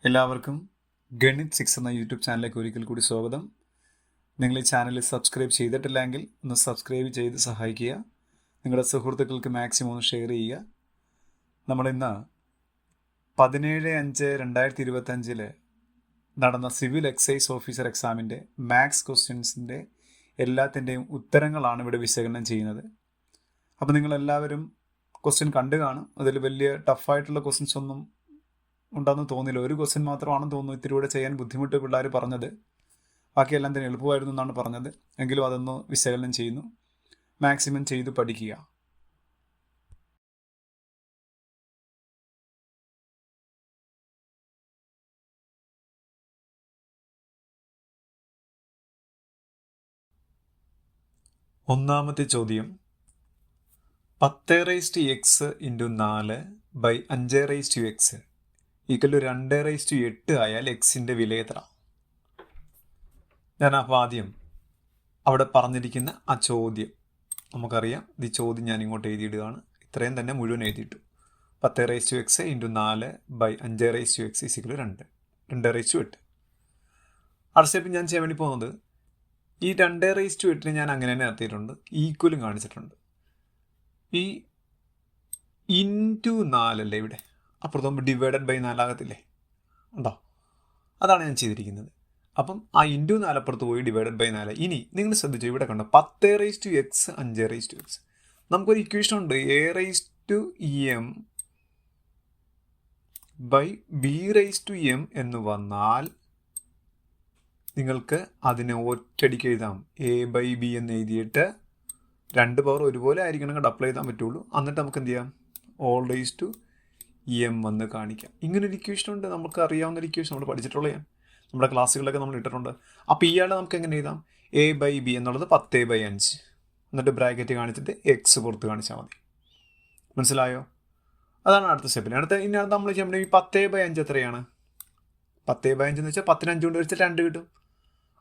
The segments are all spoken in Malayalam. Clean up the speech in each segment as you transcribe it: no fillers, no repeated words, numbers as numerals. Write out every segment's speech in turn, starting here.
എല്ലാവർക്കും ഗണിത് 6 എന്ന യൂട്യൂബ് ചാനലിലേക്ക് ഒരിക്കൽ കൂടി സ്വാഗതം. നിങ്ങൾ ഈ ചാനൽ സബ്സ്ക്രൈബ് ചെയ്തിട്ടില്ലെങ്കിൽ ഒന്ന് സബ്സ്ക്രൈബ് ചെയ്ത് സഹായിക്കുക. നിങ്ങളുടെ സുഹൃത്തുക്കൾക്ക് മാക്സിമം ഒന്ന് ഷെയർ ചെയ്യുക. നമ്മളിന്ന് 17/5/2025 നടന്ന സിവിൽ എക്സൈസ് ഓഫീസർ എക്സാമിൻ്റെ മാത്സ് ക്വസ്റ്റ്യൻസിൻ്റെ എല്ലാത്തിൻ്റെയും ഉത്തരങ്ങളാണ് ഇവിടെ വിശകലനം ചെയ്യുന്നത്. അപ്പോൾ നിങ്ങളെല്ലാവരും ക്വസ്റ്റ്യൻ കണ്ടു കാണും. അതിൽ വലിയ ടഫായിട്ടുള്ള ക്വസ്റ്റ്യൻസ് ഒന്നും ഉണ്ടെന്ന് തോന്നില്ല. ഒരു ക്വസ്റ്റ്യൻ മാത്രമാണെന്ന് തോന്നുന്നു ഇത്തിരി കൂടെ ചെയ്യാൻ ബുദ്ധിമുട്ട് പിള്ളേർ പറഞ്ഞത്. ബാക്കിയെല്ലാം തന്നെ എളുപ്പമായിരുന്നു എന്നാണ് പറഞ്ഞത്. എങ്കിലും അതൊന്ന് വിശകലനം ചെയ്യുന്നു. മാക്സിമം ചെയ്ത് പഠിക്കുക. ഒന്നാമത്തെ ചോദ്യം, 10x × 4 / 5x = 2/8 ആയാൽ എക്സിൻ്റെ വില എത്ര? ഞാൻ അപ്പോൾ ആദ്യം അവിടെ പറഞ്ഞിരിക്കുന്ന ആ ചോദ്യം നമുക്കറിയാം. ഈ ചോദ്യം ഞാൻ ഇങ്ങോട്ട് എഴുതിയിടുകയാണ്. ഇത്രയും തന്നെ മുഴുവൻ എഴുതിയിട്ടു. 10x × 4 / 5x = 2/8. അടുത്ത സ്റ്റെപ്പ് ഞാൻ ചെയ്യാൻ വേണ്ടി പോകുന്നത്, ഈ 2/8 ഞാൻ അങ്ങനെ തന്നെ നടത്തിയിട്ടുണ്ട്. ഈക്വലും കാണിച്ചിട്ടുണ്ട്. ഈ ഇൻറ്റു 4 അല്ലേ ഇവിടെ, അപ്പുറത്ത് ഡിവൈഡഡ് ബൈ 4 ആകത്തില്ലേ? ഉണ്ടോ? അതാണ് ഞാൻ ചെയ്തിരിക്കുന്നത്. അപ്പം ആ ഇൻറ്റു 4 അപ്പുറത്ത് പോയി ഡിവൈഡഡ് ബൈ 4. ഇനി നിങ്ങൾ ശ്രദ്ധിച്ചു, ഇവിടെ കണ്ടോ 10x 5x. നമുക്കൊരു ഇക്വേഷൻ ഉണ്ട്, a⁻m / b⁻m എന്ന് വന്നാൽ നിങ്ങൾക്ക് അതിനെ ഒറ്റയടിക്ക് എഴുതാം. a/b എന്ന് എഴുതിയിട്ട് 2 പവർ ഒരുപോലെ ആയിരിക്കണം കണ്ട് അപ്ലൈ ചെയ്താൻ പറ്റുള്ളൂ. എന്നിട്ട് നമുക്ക് എന്ത് ചെയ്യാം, m എന്ന് കാണിക്കാം. ഇങ്ങനൊരു ഇക്വേഷൻ ഉണ്ട്, നമുക്ക് അറിയാവുന്ന ഒരു ഇക്വേഷൻ, നമ്മൾ പഠിച്ചിട്ടുള്ളതാണ്, നമ്മുടെ ക്ലാസ്സുകളിലൊക്കെ നമ്മൾ ഇട്ടിട്ടുണ്ട്. അപ്പോൾ ഇയാളെ നമുക്ക് എങ്ങനെ എഴുതാം, a/b എന്നുള്ളത് 10/5, എന്നിട്ട് ബ്രാക്കറ്റ് കാണിച്ചിട്ട് എക്സ് പുറത്ത് കാണിച്ചാൽ മതി. മനസ്സിലായോ? അതാണ് അടുത്ത സ്റ്റെപ്പിൽ. ഇനി നമ്മൾ ചെയ്യുമ്പോൾ ഈ 10/5 എത്രയാണ്? 10/5 എന്ന് വെച്ചാൽ 10 5 കൊണ്ട് വെച്ചാൽ 2 കിട്ടും.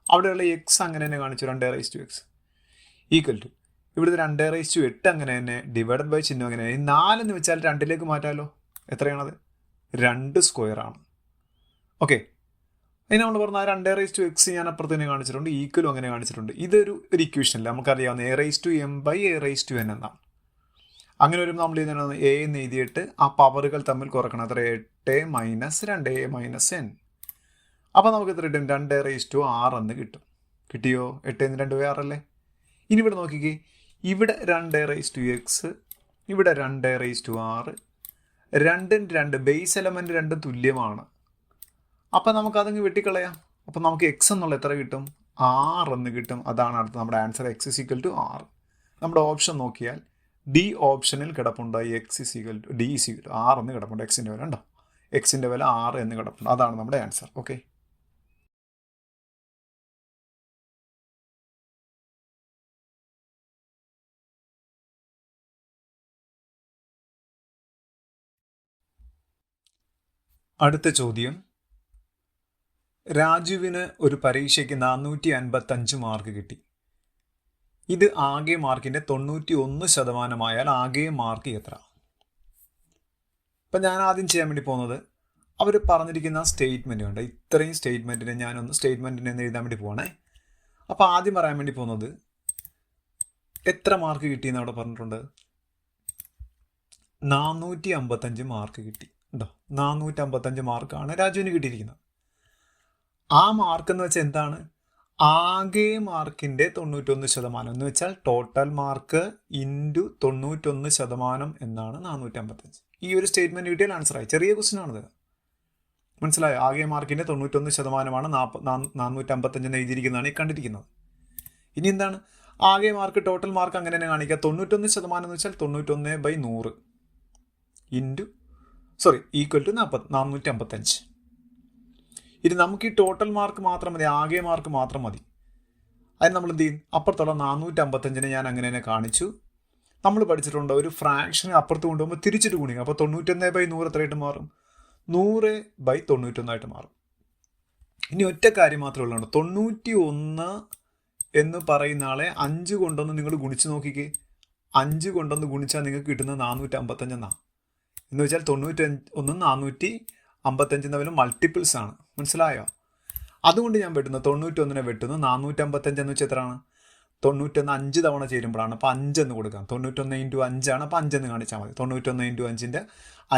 അവിടെയുള്ള എക്സ് അങ്ങനെ തന്നെ കാണിച്ചു, 2/x ഈക്വൽ ടു ഇവിടുത്തെ 2/8 അങ്ങനെ തന്നെ ഡിവൈഡഡ് ബൈ ചിഹ്നം അങ്ങനെ. 4 എന്ന് വെച്ചാൽ 2ലേക്ക് മാറ്റാമല്ലോ. എത്രയാണത്? 2 സ്ക്വയറാണ്. ഓക്കെ, അതിന് നമ്മൾ പറഞ്ഞ 2/x ഞാൻ അപ്പുറത്ത് തന്നെ കാണിച്ചിട്ടുണ്ട്, ഈക്വലും അങ്ങനെ കാണിച്ചിട്ടുണ്ട്. ഇതൊരു ഇക്വേഷനല്ല, നമുക്കറിയാവുന്ന a⁻m / a⁻n എന്നാണ്. അങ്ങനെ വരുമ്പോൾ നമ്മൾ ഇതിനാണ് a എന്ന് എഴുതിയിട്ട് ആ പവറുകൾ തമ്മിൽ കുറക്കണം. എത്ര? 8 - 2a - n. അപ്പോൾ നമുക്ക് എത്ര കിട്ടും? 2/6 എന്ന് കിട്ടും. കിട്ടിയോ? 8 × 2 6 അല്ലേ? ഇനി ഇവിടെ നോക്കിക്കേ, ഇവിടെ 2/x, ഇവിടെ 2/6. 2 ബേസ് എലമെൻറ്റ് 2 തുല്യമാണ്. അപ്പം നമുക്കതങ്ങ് വെട്ടിക്കളയാം. അപ്പം നമുക്ക് എക്സ് എന്നുള്ള എത്ര കിട്ടും? 6 എന്ന് കിട്ടും. അതാണ് അടുത്ത നമ്മുടെ ആൻസർ, x = 6. നമ്മുടെ ഓപ്ഷൻ നോക്കിയാൽ ഡി ഓപ്ഷനിൽ കിടപ്പുണ്ട്, x = d = 6 എന്ന് കിടപ്പുണ്ട്. എക്സിൻ്റെ വില ഉണ്ടോ? എക്സിൻ്റെ വില 6 എന്ന് കിടപ്പുണ്ട്. അതാണ് നമ്മുടെ ആൻസർ. ഓക്കെ, അടുത്ത ചോദ്യം, രാജുവിന് ഒരു പരീക്ഷയ്ക്ക് 455 മാർക്ക് കിട്ടി. ഇത് ആകെ മാർക്കിൻ്റെ 91% ആകെ മാർക്ക് എത്ര? ഇപ്പം ഞാൻ ആദ്യം ചെയ്യാൻ വേണ്ടി പോകുന്നത്, അവർ പറഞ്ഞിരിക്കുന്ന സ്റ്റേറ്റ്മെൻറ്റ് ഉണ്ട്. ഇത്രയും സ്റ്റേറ്റ്മെൻറ്റിനെ ഞാനൊന്ന് സ്റ്റേറ്റ്മെൻറ്റിനെ എഴുതാൻ വേണ്ടി പോവാണേ. അപ്പോൾ ആദ്യം പറയാൻ വേണ്ടി പോകുന്നത്, എത്ര മാർക്ക് കിട്ടിയെന്ന് അവിടെ പറഞ്ഞിട്ടുണ്ട്? 455 മാർക്ക് കിട്ടി. ഉണ്ടോ? 455 മാർക്കാണ് രാജുവിന് കിട്ടിയിരിക്കുന്നത്. ആ മാർക്ക് എന്ന് വെച്ചാൽ എന്താണ്? ആകെ മാർക്കിൻ്റെ 91% എന്ന് വെച്ചാൽ ടോട്ടൽ മാർക്ക് ഇൻറ്റു 91% എന്നാണ് 455. ഈ ഒരു സ്റ്റേറ്റ്മെൻറ്റ് കിട്ടിയാൽ ആൻസറായി. ചെറിയ ക്വസ്റ്റ്യൻ ആണിത്, മനസ്സിലായോ? ആകെ മാർക്കിൻ്റെ 91%ആണ് 455 എഴുതിയിരിക്കുന്നതാണ് ഈ കണ്ടിരിക്കുന്നത്. ഇനി എന്താണ് ആകെ മാർക്ക്? ടോട്ടൽ മാർക്ക് അങ്ങനെ തന്നെ കാണിക്കുക. 91% എന്ന് വെച്ചാൽ 91/100 ഈക്വൽ ടു 455. ഇനി നമുക്ക് ഈ ടോട്ടൽ മാർക്ക് മാത്രം മതി, ആകെ മാർക്ക് മാത്രം മതി. അതിന് നമ്മൾ എന്ത് ചെയ്യും? അപ്പുറത്തുള്ള 455 ഞാൻ അങ്ങനെ തന്നെ കാണിച്ചു. നമ്മൾ പഠിച്ചിട്ടുണ്ട്, ഒരു ഫ്രാക്ഷന് അപ്പുറത്ത് കൊണ്ടുപോകുമ്പോൾ തിരിച്ചിട്ട് ഗുണിക്കും. അപ്പോൾ 91/100 എത്രയായിട്ട് മാറും? 100/91 മാറും. ഇനി ഒറ്റ കാര്യം മാത്രമേ ഉള്ളൂ, 91 എന്ന് പറയുന്ന ആളെ 5 കൊണ്ടൊന്ന് നിങ്ങൾ ഗുണിച്ച് നോക്കിക്കേ. 5 കൊണ്ടൊന്ന് ഗുണിച്ചാൽ നിങ്ങൾക്ക് കിട്ടുന്നത് 455 എന്നാണ്. എന്ന് വെച്ചാൽ 91 400 55 തമ്മിലും മൾട്ടിപ്പിൾസ് ആണ്. മനസ്സിലായോ? അതുകൊണ്ട് ഞാൻ വെട്ടുന്നു 91 വെട്ടുന്നു. 455 എന്ന് വെച്ചാൽ എത്രയാണ്? 91 5 തവണ ചേരുമ്പോഴാണ്. അപ്പോൾ 5 എന്ന് കൊടുക്കാം. 91 ഇൻറ്റു 5 ആണ്. അപ്പോൾ 5 എന്ന് കാണിച്ചാൽ മതി. 91 ഇൻറ്റു 5ൻ്റെ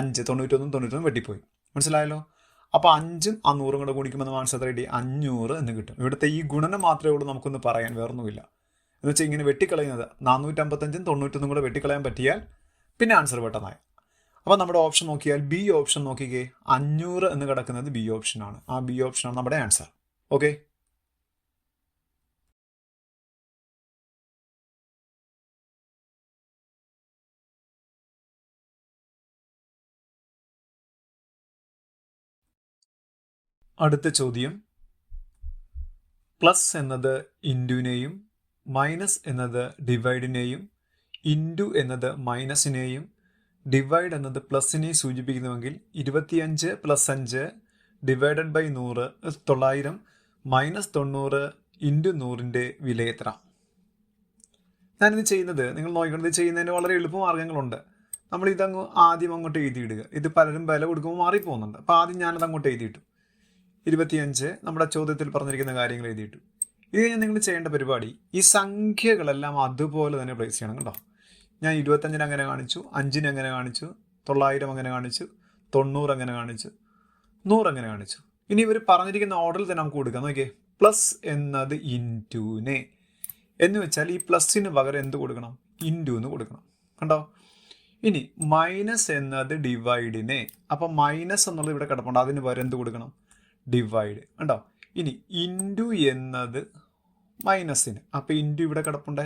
5 91 വെട്ടിപ്പോയി. മനസ്സിലായല്ലോ? അപ്പോൾ 5ഉം ആ 100ഉം കൂടെ ഗുണിക്കുമ്പോൾ നമ്മൾ ആൻസർ റെഡി 500 എന്ന് കിട്ടും. ഇവിടുത്തെ ഈ ഗുണനം മാത്രമേ ഉള്ളൂ നമുക്കൊന്ന് പറയാൻ, വേറൊന്നുമില്ല. എന്ന് വെച്ചാൽ ഇങ്ങനെ വെട്ടിക്കളയുന്നത് 455ഉം 91 കൂടെ വെട്ടിക്കളയാൻ പറ്റിയാൽ പിന്നെ ആൻസർ പെട്ടെന്നായി. അപ്പോൾ നമ്മുടെ ഓപ്ഷൻ നോക്കിയാൽ ബി ഓപ്ഷൻ നോക്കിക്കേ, 500 എന്ന് കിടക്കുന്നത് ബി ഓപ്ഷനാണ്. ആ ബി ഓപ്ഷനാണ് നമ്മുടെ ആൻസർ. ഓക്കെ. അടുത്ത ചോദ്യം, പ്ലസ് എന്നത് ഇൻറ്റുവിനെയും മൈനസ് എന്നത് ഡിവൈഡിനെയും ഇൻറ്റു എന്നത് മൈനസിനെയും ഡിവൈഡ് എന്നത് പ്ലസിനെ സൂചിപ്പിക്കുന്നുവെങ്കിൽ 25 + 5 ഡിവൈഡഡ് ബൈ 100 900 മൈനസ് 90 ഇൻറ്റു 100ൻ്റെ വില എത്ര? ഞാനിത് ചെയ്യുന്നത്, നിങ്ങൾ നോക്കിക്കൊണ്ട് ചെയ്യുന്നതിന് വളരെ എളുപ്പമാർഗ്ഗങ്ങളുണ്ട്. നമ്മൾ ഇതങ്ങ് ആദ്യം അങ്ങോട്ട് എഴുതിയിടുക. ഇത് പലരും വില കൊടുക്കുമ്പോൾ മാറിപ്പോകുന്നുണ്ട്. അപ്പോൾ ആദ്യം ഞാനത് അങ്ങോട്ട് എഴുതിയിട്ടു. 25 നമ്മുടെ ചോദ്യത്തിൽ പറഞ്ഞിരിക്കുന്ന കാര്യങ്ങൾ എഴുതിയിട്ടു. ഇത് കഴിഞ്ഞാൽ നിങ്ങൾ ചെയ്യേണ്ട പരിപാടി ഈ സംഖ്യകളെല്ലാം അതുപോലെ തന്നെ പ്ലേസ് ചെയ്യണം. കേട്ടോ, ഞാൻ 25 അങ്ങനെ കാണിച്ചു, 5 അങ്ങനെ കാണിച്ചു, 900 അങ്ങനെ കാണിച്ചു, 90 അങ്ങനെ കാണിച്ചു, 100 അങ്ങനെ കാണിച്ചു. ഇനി ഇവർ പറഞ്ഞിരിക്കുന്ന ഓർഡറിൽ തന്നെ നമുക്ക് കൊടുക്കാം. നോക്കിയേ, പ്ലസ് എന്നത് ഇൻറ്റുവിനെ എന്ന് വെച്ചാൽ ഈ പ്ലസിന് പകരം എന്ത് കൊടുക്കണം? ഇൻറ്റു എന്ന് കൊടുക്കണം. കണ്ടോ? ഇനി മൈനസ് എന്നത് ഡിവൈഡിനെ, അപ്പം മൈനസ് എന്നുള്ളത് ഇവിടെ കിടപ്പുണ്ട്, അതിന് പകരം എന്ത് കൊടുക്കണം? ഡിവൈഡ്. കണ്ടോ? ഇനി ഇൻറ്റു എന്നത് മൈനസിന്, അപ്പോൾ ഇൻറ്റു ഇവിടെ കിടപ്പുണ്ടേ,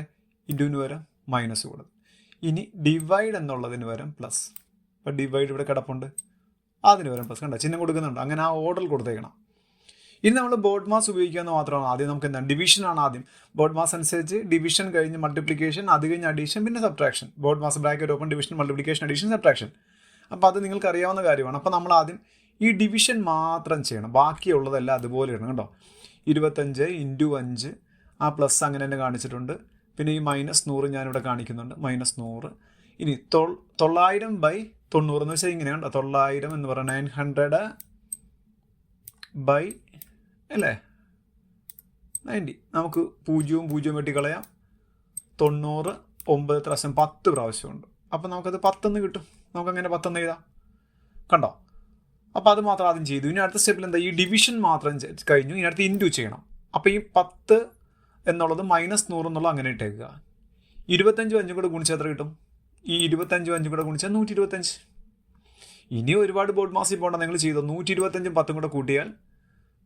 ഇൻറ്റുവിന് പകരം മൈനസ് കൊടുക്കും. ഇനി ഡിവൈഡ് എന്നുള്ളതിന് പകരം പ്ലസ്, അപ്പോൾ ഡിവൈഡ് ഇവിടെ കിടപ്പുണ്ട്, അതിന് പകരം പ്ലസ്. കണ്ടോ? ചിഹ്നം കൊടുക്കുന്നുണ്ട്. അങ്ങനെ ആ ഓർഡറിൽ കൊടുത്തേക്കണം. ഇനി നമ്മൾ ബോർഡ് മാസ് ഉപയോഗിക്കാമെന്ന് മാത്രമാണ്. ആദ്യം നമുക്ക് എന്താണ്? ഡിവിഷനാണ് ആദ്യം. ബോർഡ് മാസ് അനുസരിച്ച് ഡിവിഷൻ കഴിഞ്ഞ് മൾട്ടിപ്ലിക്കേഷൻ, അത് കഴിഞ്ഞ് അഡീഷൻ, പിന്നെ subtraction. BODMAS bracket open, division, multiplication, addition, subtraction. അപ്പോൾ അത് നിങ്ങൾക്ക് അറിയാവുന്ന കാര്യമാണ്. അപ്പോൾ നമ്മൾ ആദ്യം ഈ ഡിവിഷൻ മാത്രം ചെയ്യണം, ബാക്കിയുള്ളതെല്ലാം അതുപോലെ ഇടണം. കേട്ടോ, 25 ഇൻറ്റു 5, ആ പ്ലസ് അങ്ങനെ തന്നെ കാണിച്ചിട്ടുണ്ട്. പിന്നെ ഈ -100 ഞാനിവിടെ കാണിക്കുന്നുണ്ട്, -100. ഇനി 900 ബൈ 90 എന്ന് വെച്ചാൽ ഇങ്ങനെയാണ്. 900 എന്ന് പറഞ്ഞാൽ 900 ബൈ അല്ലേ 90. നമുക്ക് 0 0 വെട്ടിക്കളയാം. 90 9 പ്രാവശ്യം 10 പ്രാവശ്യമുണ്ട്. അപ്പോൾ നമുക്കത് 10 എന്ന് കിട്ടും. നമുക്കങ്ങനെ 10 എന്ന് എഴുതാം. കണ്ടോ? അപ്പോൾ അത് മാത്രം ആദ്യം ചെയ്തു. ഇനി അടുത്ത സ്റ്റെപ്പിൽ എന്താ? ഈ ഡിവിഷൻ മാത്രം കഴിഞ്ഞു. ഇനി അടുത്ത് ഇൻറ്റു ചെയ്യണം. അപ്പോൾ ഈ 10 എന്നുള്ളത് -100 എന്നുള്ളത് അങ്ങനെ ഇട്ടേക്കുക. 25 5 കൂടെ ഗുണിച്ചാൽ എത്ര കിട്ടും? ഈ 25 5 കൂടെ ഗുണിച്ചാൽ 125. ഇനി ഒരുപാട് ബോർഡ് മാസിൽ പോകണ്ട, നിങ്ങൾ ചെയ്തോ. 125 10 കൂടെ കൂട്ടിയാൽ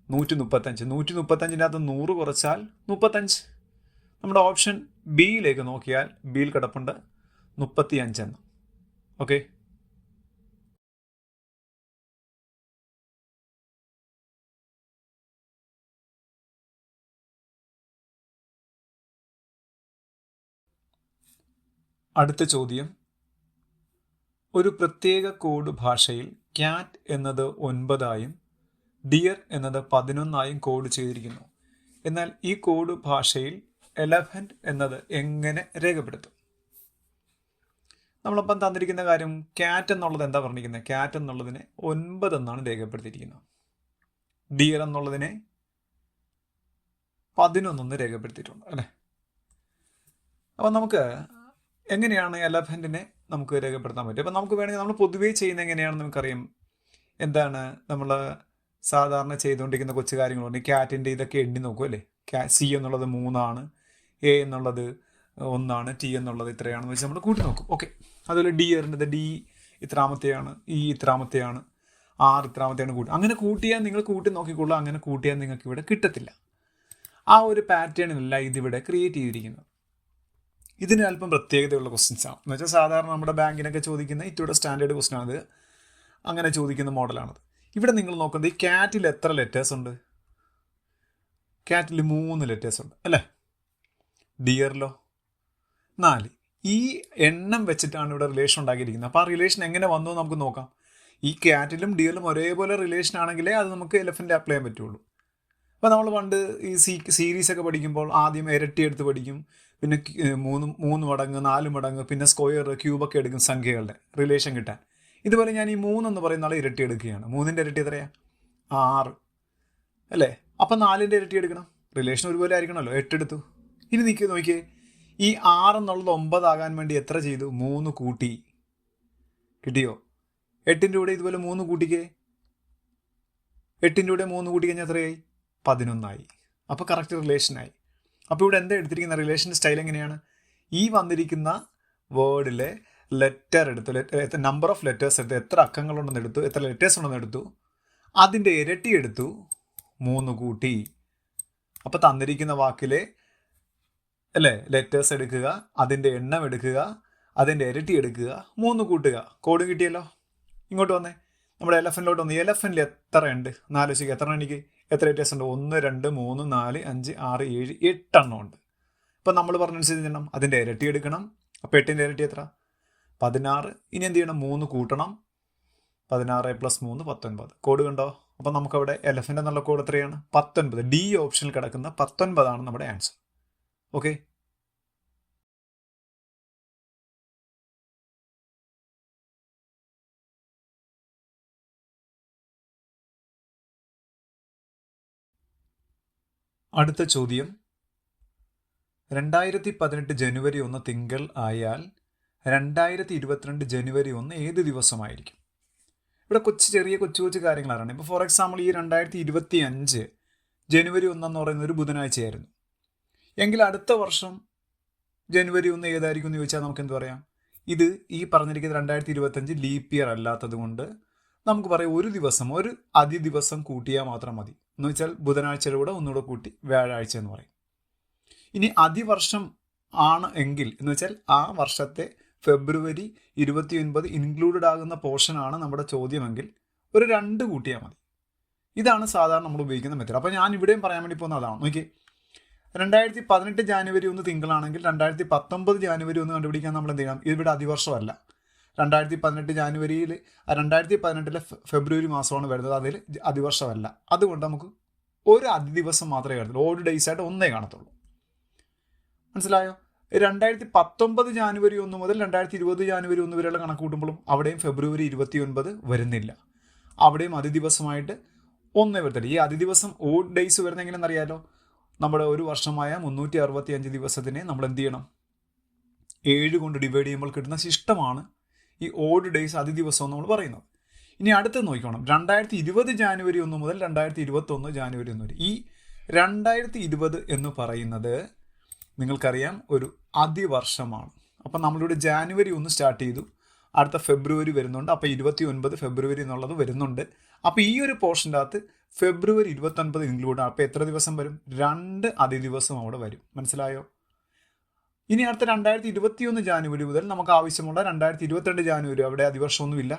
135. 135ൻ്റെ അകത്ത് 100 കുറച്ചാൽ 35. നമ്മുടെ ഓപ്ഷൻ ബിയിലേക്ക് നോക്കിയാൽ ബിയിൽ കിടപ്പുണ്ട് 35 എന്ന്. ഓക്കെ. അടുത്ത ചോദ്യം, ഒരു പ്രത്യേക കോഡ് ഭാഷയിൽ ക്യാറ്റ് എന്നത് 9 ഡിയർ എന്നത് 11 കോഡ് ചെയ്തിരിക്കുന്നു. എന്നാൽ ഈ കോഡ് ഭാഷയിൽ എലഫന്റ് എന്നത് എങ്ങനെ രേഖപ്പെടുത്തും? നമ്മളിപ്പം തന്നിരിക്കുന്ന കാര്യം, ക്യാറ്റ് എന്നുള്ളത് എന്താ പറഞ്ഞിരിക്കുന്നത്? ക്യാറ്റ് എന്നുള്ളതിനെ 9 എന്നാണ് രേഖപ്പെടുത്തിയിരിക്കുന്നത്. ഡിയർ എന്നുള്ളതിനെ 11 രേഖപ്പെടുത്തിയിട്ടുണ്ട് അല്ലേ? അപ്പം നമുക്ക് എങ്ങനെയാണ് എലഫൻറ്റിനെ നമുക്ക് രേഖപ്പെടുത്താൻ പറ്റും? അപ്പം നമുക്ക് വേണമെങ്കിൽ നമ്മൾ പൊതുവേ ചെയ്യുന്നത് എങ്ങനെയാണെന്ന് നമുക്കറിയാം. എന്താണ് നമ്മൾ സാധാരണ ചെയ്തുകൊണ്ടിരിക്കുന്ന കൊച്ചു കാര്യങ്ങളുണ്ട്. ക്യാറ്റിൻ്റെ ഇതൊക്കെ എണ്ണി നോക്കും അല്ലേ? സി എന്നുള്ളത് 3ആണ്, എ എന്നുള്ളത് 1ആണ്, ടി എന്നുള്ളത് ഇത്രയാണെന്ന് വെച്ച് നമ്മൾ കൂട്ടി നോക്കും. ഓക്കെ. അതുപോലെ ഡിയറിൻ്റെ ഡി ഇത്രാമത്തെയാണ്, ഇ ഇത്രാമത്തെയാണ്, ആർ ഇത്രാമത്തെയാണ് കൂട്ടി. അങ്ങനെ കൂട്ടിയാൽ നിങ്ങൾ കൂട്ടി നോക്കിക്കൊള്ളൂ. അങ്ങനെ കൂട്ടിയാൽ നിങ്ങൾക്ക് ഇവിടെ കിട്ടത്തില്ല. ആ ഒരു പാറ്റേണിലല്ല ഇതിവിടെ ക്രിയേറ്റ് ചെയ്തിരിക്കുന്നത്. ഇതിന് അല്പം പ്രത്യേകതയുള്ള ക്വസ്റ്റ്യൻസ് ആണ്. എന്ന് വെച്ചാൽ സാധാരണ നമ്മുടെ ബാങ്കിനൊക്കെ ചോദിക്കുന്ന ഇത്തിരി സ്റ്റാൻഡേർഡ് ക്വസ്റ്റ്യൻ ആണ്. അങ്ങനെ ചോദിക്കുന്ന മോഡലാണത്. ഇവിടെ നിങ്ങൾ നോക്കുന്നത് ഈ ക്യാറ്റിൽ എത്ര ലെറ്റേഴ്സ് ഉണ്ട്? ക്യാറ്റിൽ 3 ലെറ്റേഴ്സ് ഉണ്ട് അല്ലേ? ഡിയറിലോ 4. ഈ എണ്ണം വെച്ചിട്ടാണ് ഇവിടെ റിലേഷൻ ഉണ്ടാക്കിയിരിക്കുന്നത്. അപ്പോൾ ആ റിലേഷൻ എങ്ങനെ വന്നു നമുക്ക് നോക്കാം. ഈ ക്യാറ്റിലും ഡിയറിലും ഒരേപോലെ റിലേഷൻ ആണെങ്കിലേ അത് നമുക്ക് എലഫൻറ്റ് അപ്ലൈ ചെയ്യാൻ പറ്റുള്ളൂ. അപ്പോൾ നമ്മൾ പണ്ട് ഈ സീരീസൊക്കെ പഠിക്കുമ്പോൾ ആദ്യം ഇരട്ടി എടുത്ത് പഠിക്കും, പിന്നെ 3 മടങ്ങ് 4 മടങ്ങ്, പിന്നെ സ്ക്വയർ ക്യൂബൊക്കെ എടുക്കും സംഖ്യകളുടെ റിലേഷൻ കിട്ടാൻ. ഇതുപോലെ ഞാൻ ഈ 3 എന്ന് പറയുന്ന ആൾ ഇരട്ടി എടുക്കുകയാണ്. 3ൻ്റെ ഇരട്ടി എത്രയാ? 6 അല്ലേ? അപ്പം 4ൻ്റെ ഇരട്ടി എടുക്കണം. റിലേഷൻ ഒരുപോലെ ആയിരിക്കണമല്ലോ. 8 എടുത്തു. ഇനി നോക്കിയേ, ഈ 6 എന്നുള്ളത് 9 ആകാൻ വേണ്ടി എത്ര ചെയ്തു? 3 കൂട്ടി. കിട്ടിയോ? 8ൻ്റെ കൂടെ ഇതുപോലെ 3 കൂട്ടിക്കേ. 8ൻ്റെ കൂടെ 3 കൂട്ടി കഴിഞ്ഞാൽ എത്രയായി? 11 അപ്പോൾ കറക്റ്റ് റിലേഷനായി. അപ്പോൾ ഇവിടെ എന്താ എടുത്തിരിക്കുന്ന റിലേഷൻ സ്റ്റൈൽ എങ്ങനെയാണ്? ഈ വന്നിരിക്കുന്ന വേർഡിലെ ലെറ്റർ എടുത്തു, നമ്പർ ഓഫ് ലെറ്റേഴ്സ് എടുത്തു, എത്ര അക്കങ്ങളുണ്ടെന്ന് എടുത്തു, എത്ര ലെറ്റേഴ്സ് ഉണ്ടെന്ന് എടുത്തു, അതിൻ്റെ ഇരട്ടി എടുത്തു, 3 കൂട്ടി. അപ്പോൾ തന്നിരിക്കുന്ന വാക്കിലെ അല്ലേ ലെറ്റേഴ്സ് എടുക്കുക, അതിൻ്റെ എണ്ണം എടുക്കുക, അതിൻ്റെ ഇരട്ടി എടുക്കുക, 3 കൂട്ടുക. കോഡ് കിട്ടിയല്ലോ. ഇങ്ങോട്ട് വന്നേ, നമ്മുടെ എലഫൻറ്റിലോട്ട് വന്നു. എലഫൻറ്റിൽ എത്ര ഉണ്ട്? 4 എത്ര എനിക്ക് എത്ര ലെറ്റേഴ്സ് ഉണ്ട്? 1 2 3 4 5 6 7 8 എണ്ണം ഉണ്ട്. ഇപ്പം നമ്മൾ പറഞ്ഞനുസരിച്ച് ചെയ്യണം, അതിൻ്റെ ഇരട്ടി എടുക്കണം. അപ്പോൾ 8ൻ്റെ ഇരട്ടി എത്ര? 16. ഇനി എന്ത് ചെയ്യണം? 3 കൂട്ടണം. 16 + 3 19. കോഡ് കണ്ടോ? അപ്പം നമുക്കവിടെ എലഫൻ്റ് എന്നുള്ള കോഡ് എത്രയാണ്? 19. ഡി ഓപ്ഷനിൽ കിടക്കുന്ന 19 നമ്മുടെ ആൻസർ. ഓക്കെ. അടുത്ത ചോദ്യം, 2018 ജനുവരി 1 തിങ്കൾ ആയാൽ 2022 ജനുവരി 1 ഏത് ദിവസമായിരിക്കും? ഇവിടെ ചെറിയ കൊച്ചു കാര്യങ്ങളാണ്. ഇപ്പോൾ ഫോർ എക്സാമ്പിൾ ഈ 2025 ജനുവരി 1 എന്ന് പറയുന്നത് ഒരു ബുധനാഴ്ചയായിരുന്നു എങ്കിൽ അടുത്ത വർഷം ജനുവരി 1 ഏതായിരിക്കും എന്ന് ചോദിച്ചാൽ നമുക്ക് എന്ത് പറയാം? ഇത് ഈ പറഞ്ഞിരിക്കുന്ന 2025 ലീപ്പ് ഇയർ അല്ലാത്തത് കൊണ്ട് നമുക്ക് പറയാം ഒരു ദിവസം, ഒരു അതിദിവസം കൂട്ടിയാൽ മാത്രം മതി. എന്ന് വെച്ചാൽ ബുധനാഴ്ചയുടെ കൂടെ ഒന്നുകൂടെ കൂട്ടി വ്യാഴാഴ്ച എന്ന് പറയും. ഇനി അതിവർഷം ആണ് എങ്കിൽ എന്ന് വെച്ചാൽ ആ വർഷത്തെ ഫെബ്രുവരി 29 ഇൻക്ലൂഡഡ് ആകുന്ന പോർഷനാണ് നമ്മുടെ ചോദ്യമെങ്കിൽ ഒരു 2 കൂട്ടിയാൽ മതി. ഇതാണ് സാധാരണ നമ്മൾ ഉപയോഗിക്കുന്ന മെത്തേഡ്. അപ്പോൾ ഞാൻ ഇവിടെയും പറയാൻ വേണ്ടി പോകുന്നത് അതാണ്. നോക്കി, 2018 ജാനുവരി 1 തിങ്കളാണെങ്കിൽ 2019 ജാനുവരി 1 കണ്ടുപിടിക്കാൻ നമ്മൾ എന്ത് ചെയ്യണം? ഇവിടെ അതിവർഷമല്ല. 2018 ജാനുവരിയിൽ 2018 ഫെബ്രുവരി മാസമാണ് വരുന്നത്, അതിൽ അതിവർഷമല്ല. അതുകൊണ്ട് നമുക്ക് ഒരു അതിദിവസം മാത്രമേ കാണത്തുള്ളൂ. ഓഡ് ഡേയ്സ് ആയിട്ട് ഒന്നേ കാണത്തുള്ളൂ. മനസ്സിലായോ? 2019 ജാനുവരി 1 മുതൽ 2020 ജാനുവരി 1 വരെയുള്ള കണക്ക് കൂട്ടുമ്പോഴും അവിടെയും ഫെബ്രുവരി 29 വരുന്നില്ല. അവിടെയും അതിദിവസമായിട്ട് ഒന്നേ വരത്തില്ല. ഈ അതിദിവസം ഓഡ് ഡേയ്സ് വരുന്ന എങ്ങനെയെന്നറിയാലോ? നമ്മുടെ ഒരു വർഷമായ 365 ദിവസത്തിനെ നമ്മൾ എന്ത് ചെയ്യണം? 7 കൊണ്ട് ഡിവൈഡ് ചെയ്യുമ്പോൾ കിട്ടുന്ന ശിഷ്ടമാണ് ഈ ഓഡ് ഡേയ്സ് അതിദിവസം നമ്മൾ പറയുന്നത്. ഇനി അടുത്ത് നോക്കണം, 2020 ജാനുവരി 1 മുതൽ 2021 ജാനുവരി 1 വരെ. ഈ 2020 എന്ന് പറയുന്നത് നിങ്ങൾക്കറിയാം ഒരു അതിവർഷമാണ്. അപ്പം നമ്മളിവിടെ ജാനുവരി 1 സ്റ്റാർട്ട് ചെയ്തു, അടുത്ത ഫെബ്രുവരി വരുന്നുണ്ട്, അപ്പോൾ 29 ഫെബ്രുവരി എന്നുള്ളത് വരുന്നുണ്ട്. അപ്പോൾ ഈ ഒരു പോർഷൻ്റെ അകത്ത് ഫെബ്രുവരി 29 ഇൻക്ലൂഡ്. അപ്പോൾ എത്ര ദിവസം വരും? 2 അതിദിവസം അവിടെ വരും. മനസ്സിലായോ? ഇനി അടുത്ത 2021 ജാനുവരി മുതൽ നമുക്ക് ആവശ്യമുള്ള 2022 ജാനുവരി, അവിടെ അതിവർഷമൊന്നുമില്ല.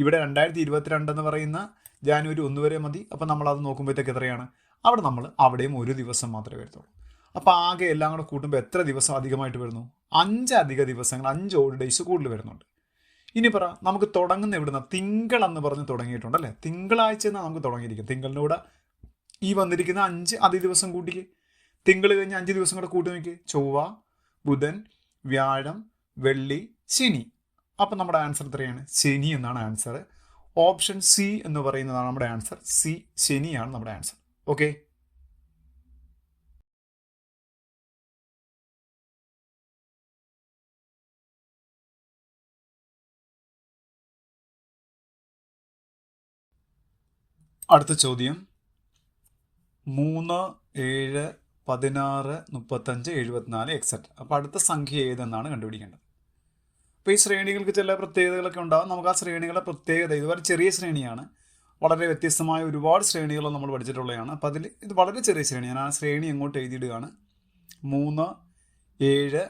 ഇവിടെ 2022 എന്ന് പറയുന്ന ജാനുവരി 1 വരെ മതി. അപ്പം നമ്മളത് നോക്കുമ്പോഴത്തേക്ക് എത്രയാണ്? അവിടെയും ഒരു ദിവസം മാത്രമേ വരത്തുള്ളൂ. അപ്പോൾ ആകെ എല്ലാം കൂടെ കൂട്ടുമ്പോൾ എത്ര ദിവസം അധികമായിട്ട് വരുന്നു? 5 അധിക ദിവസങ്ങൾ, 5 ഓഡ് ഡേയ്സ് കൂടുതൽ വരുന്നുണ്ട്. ഇനി പറ, നമുക്ക് തുടങ്ങുന്ന എവിടുന്ന? തിങ്കൾ എന്ന് പറഞ്ഞ് തുടങ്ങിയിട്ടുണ്ട് അല്ലേ? തിങ്കളാഴ്ച എന്നാണ് നമുക്ക് തുടങ്ങിയിരിക്കും. തിങ്കളിൻ്റെ കൂടെ ഈ വന്നിരിക്കുന്ന 5 അതിദിവസം കൂട്ടിക്ക്. തിങ്കൾ കഴിഞ്ഞ് 5 ദിവസം കൂടെ കൂട്ടി നോക്കി. ചൊവ്വ, ബുധൻ, വ്യാഴം, വെള്ളി, ശനി. അപ്പം നമ്മുടെ ആൻസർ എത്രയാണ്? ശനി എന്നാണ് ആൻസർ. ഓപ്ഷൻ സി എന്ന് പറയുന്നതാണ് നമ്മുടെ ആൻസർ. സി, ശനിയാണ് നമ്മുടെ ആൻസർ. ഓക്കെ. അടുത്ത ചോദ്യം, 3 7 16 35 74 എക്സെട്ര. അപ്പോൾ അടുത്ത സംഖ്യ ഏതെന്നാണ് കണ്ടുപിടിക്കേണ്ടത്. അപ്പോൾ ഈ ശ്രേണികൾക്ക് ചില പ്രത്യേകതകളൊക്കെ ഉണ്ടാകും. നമുക്ക് ആ ശ്രേണികളുടെ പ്രത്യേകത, ഇതുവരെ ചെറിയ ശ്രേണിയാണ്, വളരെ വ്യത്യസ്തമായ ഒരുപാട് ശ്രേണികൾ നമ്മൾ പഠിച്ചിട്ടുള്ളതാണ്. അപ്പോൾ അതിൽ ഇത് വളരെ ചെറിയ ശ്രേണിയാണ്. ആ ശ്രേണി എങ്ങോട്ട് എഴുതിയിടുകയാണ്. 3 7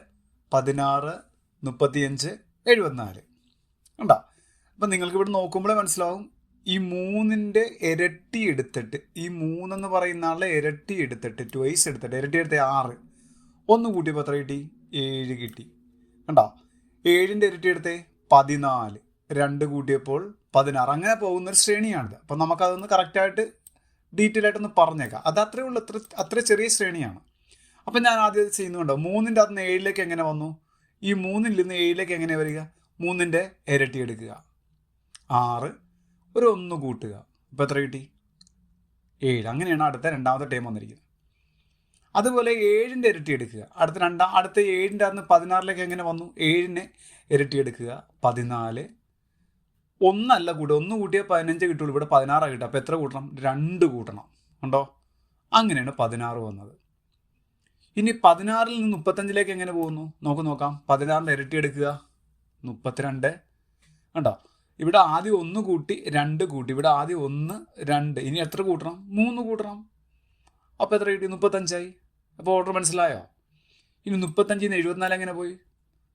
16 35 74 ഉണ്ടോ? അപ്പം നിങ്ങൾക്ക് ഇവിടെ നോക്കുമ്പോഴേ മനസ്സിലാവും. ഈ 3ൻ്റെ ഇരട്ടി എടുത്തിട്ട്, ഈ 3 എന്ന് പറയുന്ന ആളുടെ ഇരട്ടി എടുത്തിട്ട്, ട്വൈസ് എടുത്തിട്ട്, ഇരട്ടി എടുത്ത് 6, 1 കൂട്ടിയപ്പോൾ എത്ര കിട്ടി? 7 കിട്ടി. കണ്ടോ? 7ൻ്റെ ഇരട്ടി എടുത്തേ 14, 2 കൂട്ടിയപ്പോൾ 16. അങ്ങനെ പോകുന്നൊരു ശ്രേണിയാണിത്. അപ്പം നമുക്കതൊന്ന് കറക്റ്റായിട്ട് ഡീറ്റെയിൽ ആയിട്ടൊന്ന് പറഞ്ഞേക്കാം. അത് അത്രേ ഉള്ളൂ, അത്ര ചെറിയ ശ്രേണിയാണ്. അപ്പം ഞാൻ ആദ്യം ചെയ്യുന്നുണ്ടോ, 3ൻ്റെ അകത്ത് നിന്ന് 7ലേക്ക് എങ്ങനെ വന്നു? ഈ 3ൽ നിന്ന് 7ലേക്ക് എങ്ങനെ വരിക? 3ൻ്റെ ഇരട്ടി എടുക്കുക. 6 ഒരു 1 കൂട്ടുക. ഇപ്പോൾ എത്ര കിട്ടി? 7. അങ്ങനെയാണ് അടുത്ത രണ്ടാമത്തെ ടേം വന്നിരിക്കുന്നത്. അതുപോലെ 7ൻ്റെ ഇരട്ടി എടുക്കുക. അടുത്ത 7ൻ്റെ അകത്ത് 16ലേക്ക് എങ്ങനെ വന്നു? 7നെ ഇരട്ടി എടുക്കുക. 14. 1 അല്ല കൂട്ടുക. 1 കൂട്ടിയാൽ 15 കിട്ടുള്ളൂ. ഇവിടെ 16 കിട്ടുക. അപ്പോൾ എത്ര കൂട്ടണം? 2 കൂട്ടണം. ഉണ്ടോ? അങ്ങനെയാണ് 16 വന്നത്. ഇനി 16ൽ നിന്ന് 35ലേക്ക് എങ്ങനെ പോകുന്നു? നോക്കാം. 16ൻ്റെ ഇരട്ടി എടുക്കുക. 32. കണ്ടോ? ഇവിടെ ആദ്യം 1 കൂട്ടി 2 കൂട്ടി. ഇവിടെ ആദ്യം 1 2. ഇനി എത്ര കൂട്ടണം? 3 കൂട്ടണം. അപ്പോൾ എത്ര കിട്ടി? 35ആയി. അപ്പോൾ ഓർഡർ മനസ്സിലായോ? ഇനി 35ൽ നിന്ന് 74 എങ്ങനെ പോയി?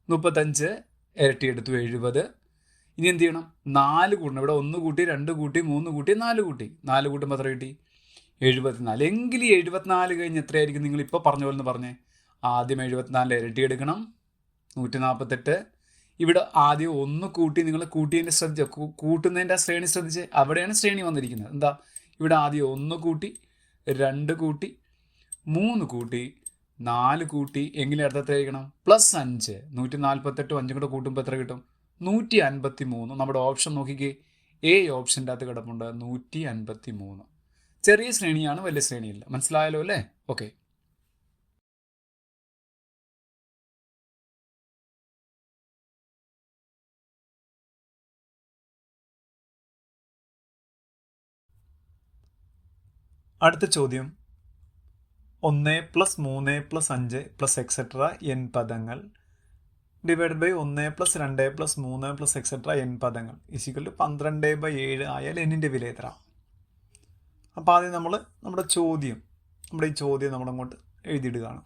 35 ഇരട്ടി എടുത്തു 70. ഇനി എന്ത് ചെയ്യണം? 4 കൂട്ടണം. ഇവിടെ 1 കൂട്ടി 2 കൂട്ടി 3 കൂട്ടി 4 കൂട്ടി. 4 കൂട്ടുമ്പോൾ എത്ര കിട്ടി? 74. എങ്കിൽ ഈ 74 കഴിഞ്ഞ് എത്രയായിരിക്കും? നിങ്ങൾ ഇപ്പോൾ പറഞ്ഞ പോലെ പറഞ്ഞേ. ആദ്യം 74 ഇരട്ടി എടുക്കണം. 148. ഇവിടെ ആദ്യം 1 കൂട്ടി. നിങ്ങൾ കൂട്ടിയതിൻ്റെ ശ്രദ്ധിച്ചോ? കൂട്ടുന്നതിൻ്റെ ആ ശ്രേണി ശ്രദ്ധിച്ച്. അവിടെയാണ് ശ്രേണി വന്നിരിക്കുന്നത്. എന്താ? ഇവിടെ ആദ്യം 1 കൂട്ടി 2 കൂട്ടി 3 കൂട്ടി 4 കൂട്ടി. എങ്കിലും അടുത്ത എത്ര ആയിരിക്കണം? +5. 148 5 കൂടെ കൂട്ടുമ്പോൾ എത്ര കിട്ടും? 153. നമ്മുടെ ഓപ്ഷൻ നോക്കിക്കേ. എ ഓപ്ഷൻ്റെ അകത്ത് കിടപ്പുണ്ട് 153. ചെറിയ ശ്രേണിയാണ്, വലിയ ശ്രേണിയില്ല. മനസ്സിലായല്ലോ അല്ലേ? ഓക്കെ. അടുത്ത ചോദ്യം 1 + 3 + 5 + എക്സെട്ര n പദങ്ങൾ ഡിവൈഡഡ് ബൈ 1 + 2 + 3 + എക്സെട്ര n പദങ്ങൾ = 12/7 ആയാൽ എന്നിൻ്റെ വില എത്ര? അപ്പോൾ ആദ്യം നമ്മുടെ ഈ ചോദ്യം നമ്മളങ്ങോട്ട് എഴുതിയിടുകയാണ്.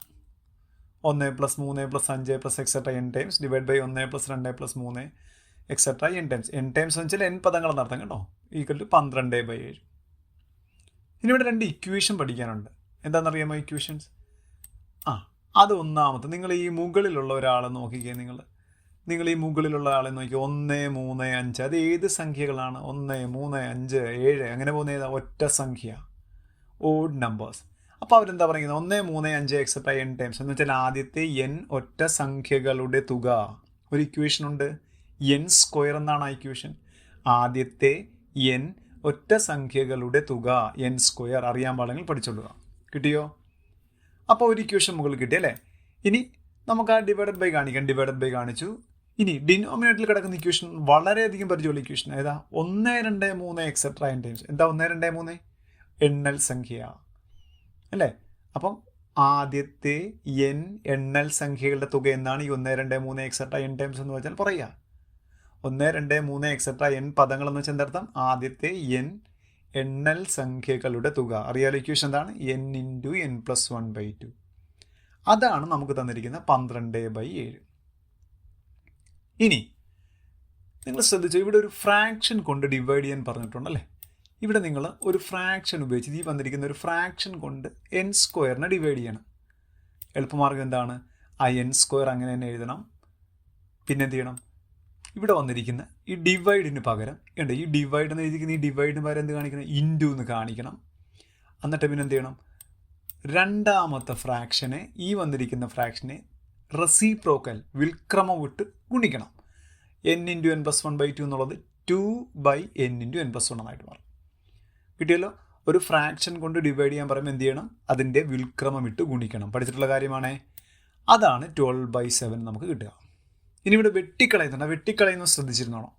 1 + 3 + 5 + etcetera n times divide by 1 + 2 + 3 etcetera n times. n times എന്ന് വെച്ചാൽ n പദങ്ങൾ നടത്താം കേട്ടോ. = 12/7. ഇനി ഇവിടെ 2 ഇക്വേഷൻ പഠിക്കാനുണ്ട്. എന്താണെന്നറിയാമോ ഇക്വേഷൻസ്? അത് ഒന്നാമത്തെ. നിങ്ങൾ ഈ മുകളിലുള്ള ഒരാളെ നോക്കിക്കേ. നിങ്ങൾ ഈ മുകളിലുള്ള ആളെ നോക്കി 1 3 5. അത് ഏത് സംഖ്യകളാണ്? 1 3 5 7 അങ്ങനെ പോകുന്ന ഏതാ? ഒറ്റ സംഖ്യ, ഓഡ് നമ്പേഴ്സ്. അപ്പോൾ അവരെന്താ പറയുന്നത്? 1 3 5 എക്സെട്ര n ടൈംസ് എന്ന് വെച്ചാൽ ആദ്യത്തെ n ഒറ്റ സംഖ്യകളുടെ തുക. ഒരു ഇക്വേഷൻ ഉണ്ട്, n² എന്നാണ് ആ ഇക്വേഷൻ. ആദ്യത്തെ n ഒറ്റ സംഖ്യകളുടെ തുക n² അറിയാൻ പാടില്ലെങ്കിൽ പഠിച്ചോളുക. കിട്ടിയോ? അപ്പോൾ ഒരു ഇക്വേഷൻ മുകളിൽ കിട്ടി അല്ലേ? ഇനി നമുക്ക് ആ ഡിവൈഡഡ് ബൈ കാണിച്ചു. ഇനി ഡിനോമിനേറ്ററിൽ കിടക്കുന്ന ഇക്വേഷൻ വളരെയധികം പരിചയമുള്ള ഇക്വേഷൻ ഏതാ? 1 2 3 എക്സെട്ര n ടൈംസ്. എന്താ 1 2 3? എണ്ണൽ സംഖ്യ അല്ലേ? അപ്പം ആദ്യത്തെ n എണ്ണൽ സംഖ്യകളുടെ തുക എന്നാണ് ഈ 1 2 3 എക്സെട്ര n ടൈംസ് എന്ന് വെച്ചാൽ പറയുക. 1 2 3 എക്സെട്ര n പദങ്ങൾ എന്ന് വെച്ചാൽ എന്താർത്ഥം? ആദ്യത്തെ n എണ്ണൽ സംഖ്യകളുടെ തുക. അറിയാലോ ഇക്വേഷൻ എന്താണ്? n × n + 1/2. അതാണ് നമുക്ക് തന്നിരിക്കുന്ന 12/7. ഇനി നിങ്ങൾ ശ്രദ്ധിച്ചു, ഇവിടെ ഒരു ഫ്രാക്ഷൻ കൊണ്ട് ഡിവൈഡ് ചെയ്യാൻ പറഞ്ഞിട്ടുണ്ടല്ലേ? ഇവിടെ നിങ്ങൾ ഒരു ഫ്രാക്ഷൻ ഉപയോഗിച്ച് ഈ വന്നിരിക്കുന്ന ഒരു ഫ്രാക്ഷൻ കൊണ്ട് n² ഡിവൈഡ് ചെയ്യണം. എളുപ്പമാർഗ്ഗം എന്താണ്? ആ n² അങ്ങനെ തന്നെ എഴുതണം. പിന്നെ എന്ത് ചെയ്യണം? ഇവിടെ വന്നിരിക്കുന്ന ഈ ഡിവൈഡിന് പകരം ഈ ഡിവൈഡ് എന്ന് എഴുതിയിരിക്കുന്ന ഈ ഡിവൈഡിന് പകരം എന്ത് കാണിക്കണം? ഇൻറ്റു എന്ന് കാണിക്കണം. എന്നിട്ട് പിന്നെ എന്ത് ചെയ്യണം? രണ്ടാമത്തെ ഫ്രാക്ഷനെ, ഈ വന്നിരിക്കുന്ന ഫ്രാക്ഷനെ റെസിപ്രോക്കൽ വിൽക്രമം വിട്ട് ഗുണിക്കണം. n × n + 1/2 എന്നുള്ളത് 2/n × n + 1 എന്നായിട്ട് മാറും. കിട്ടിയല്ലോ? ഒരു ഫ്രാക്ഷൻ കൊണ്ട് ഡിവൈഡ് ചെയ്യാൻ പറയുമ്പോൾ എന്ത് ചെയ്യണം? അതിൻ്റെ വിൽക്രമം ഇട്ട് ഗുണിക്കണം. പഠിച്ചിട്ടുള്ള കാര്യമാണേ. അതാണ് 12/7 നമുക്ക് കിട്ടുക. ഇനി ഇവിടെ വെട്ടിക്കളയുന്നത് ശ്രദ്ധിച്ചിരുന്നോണം.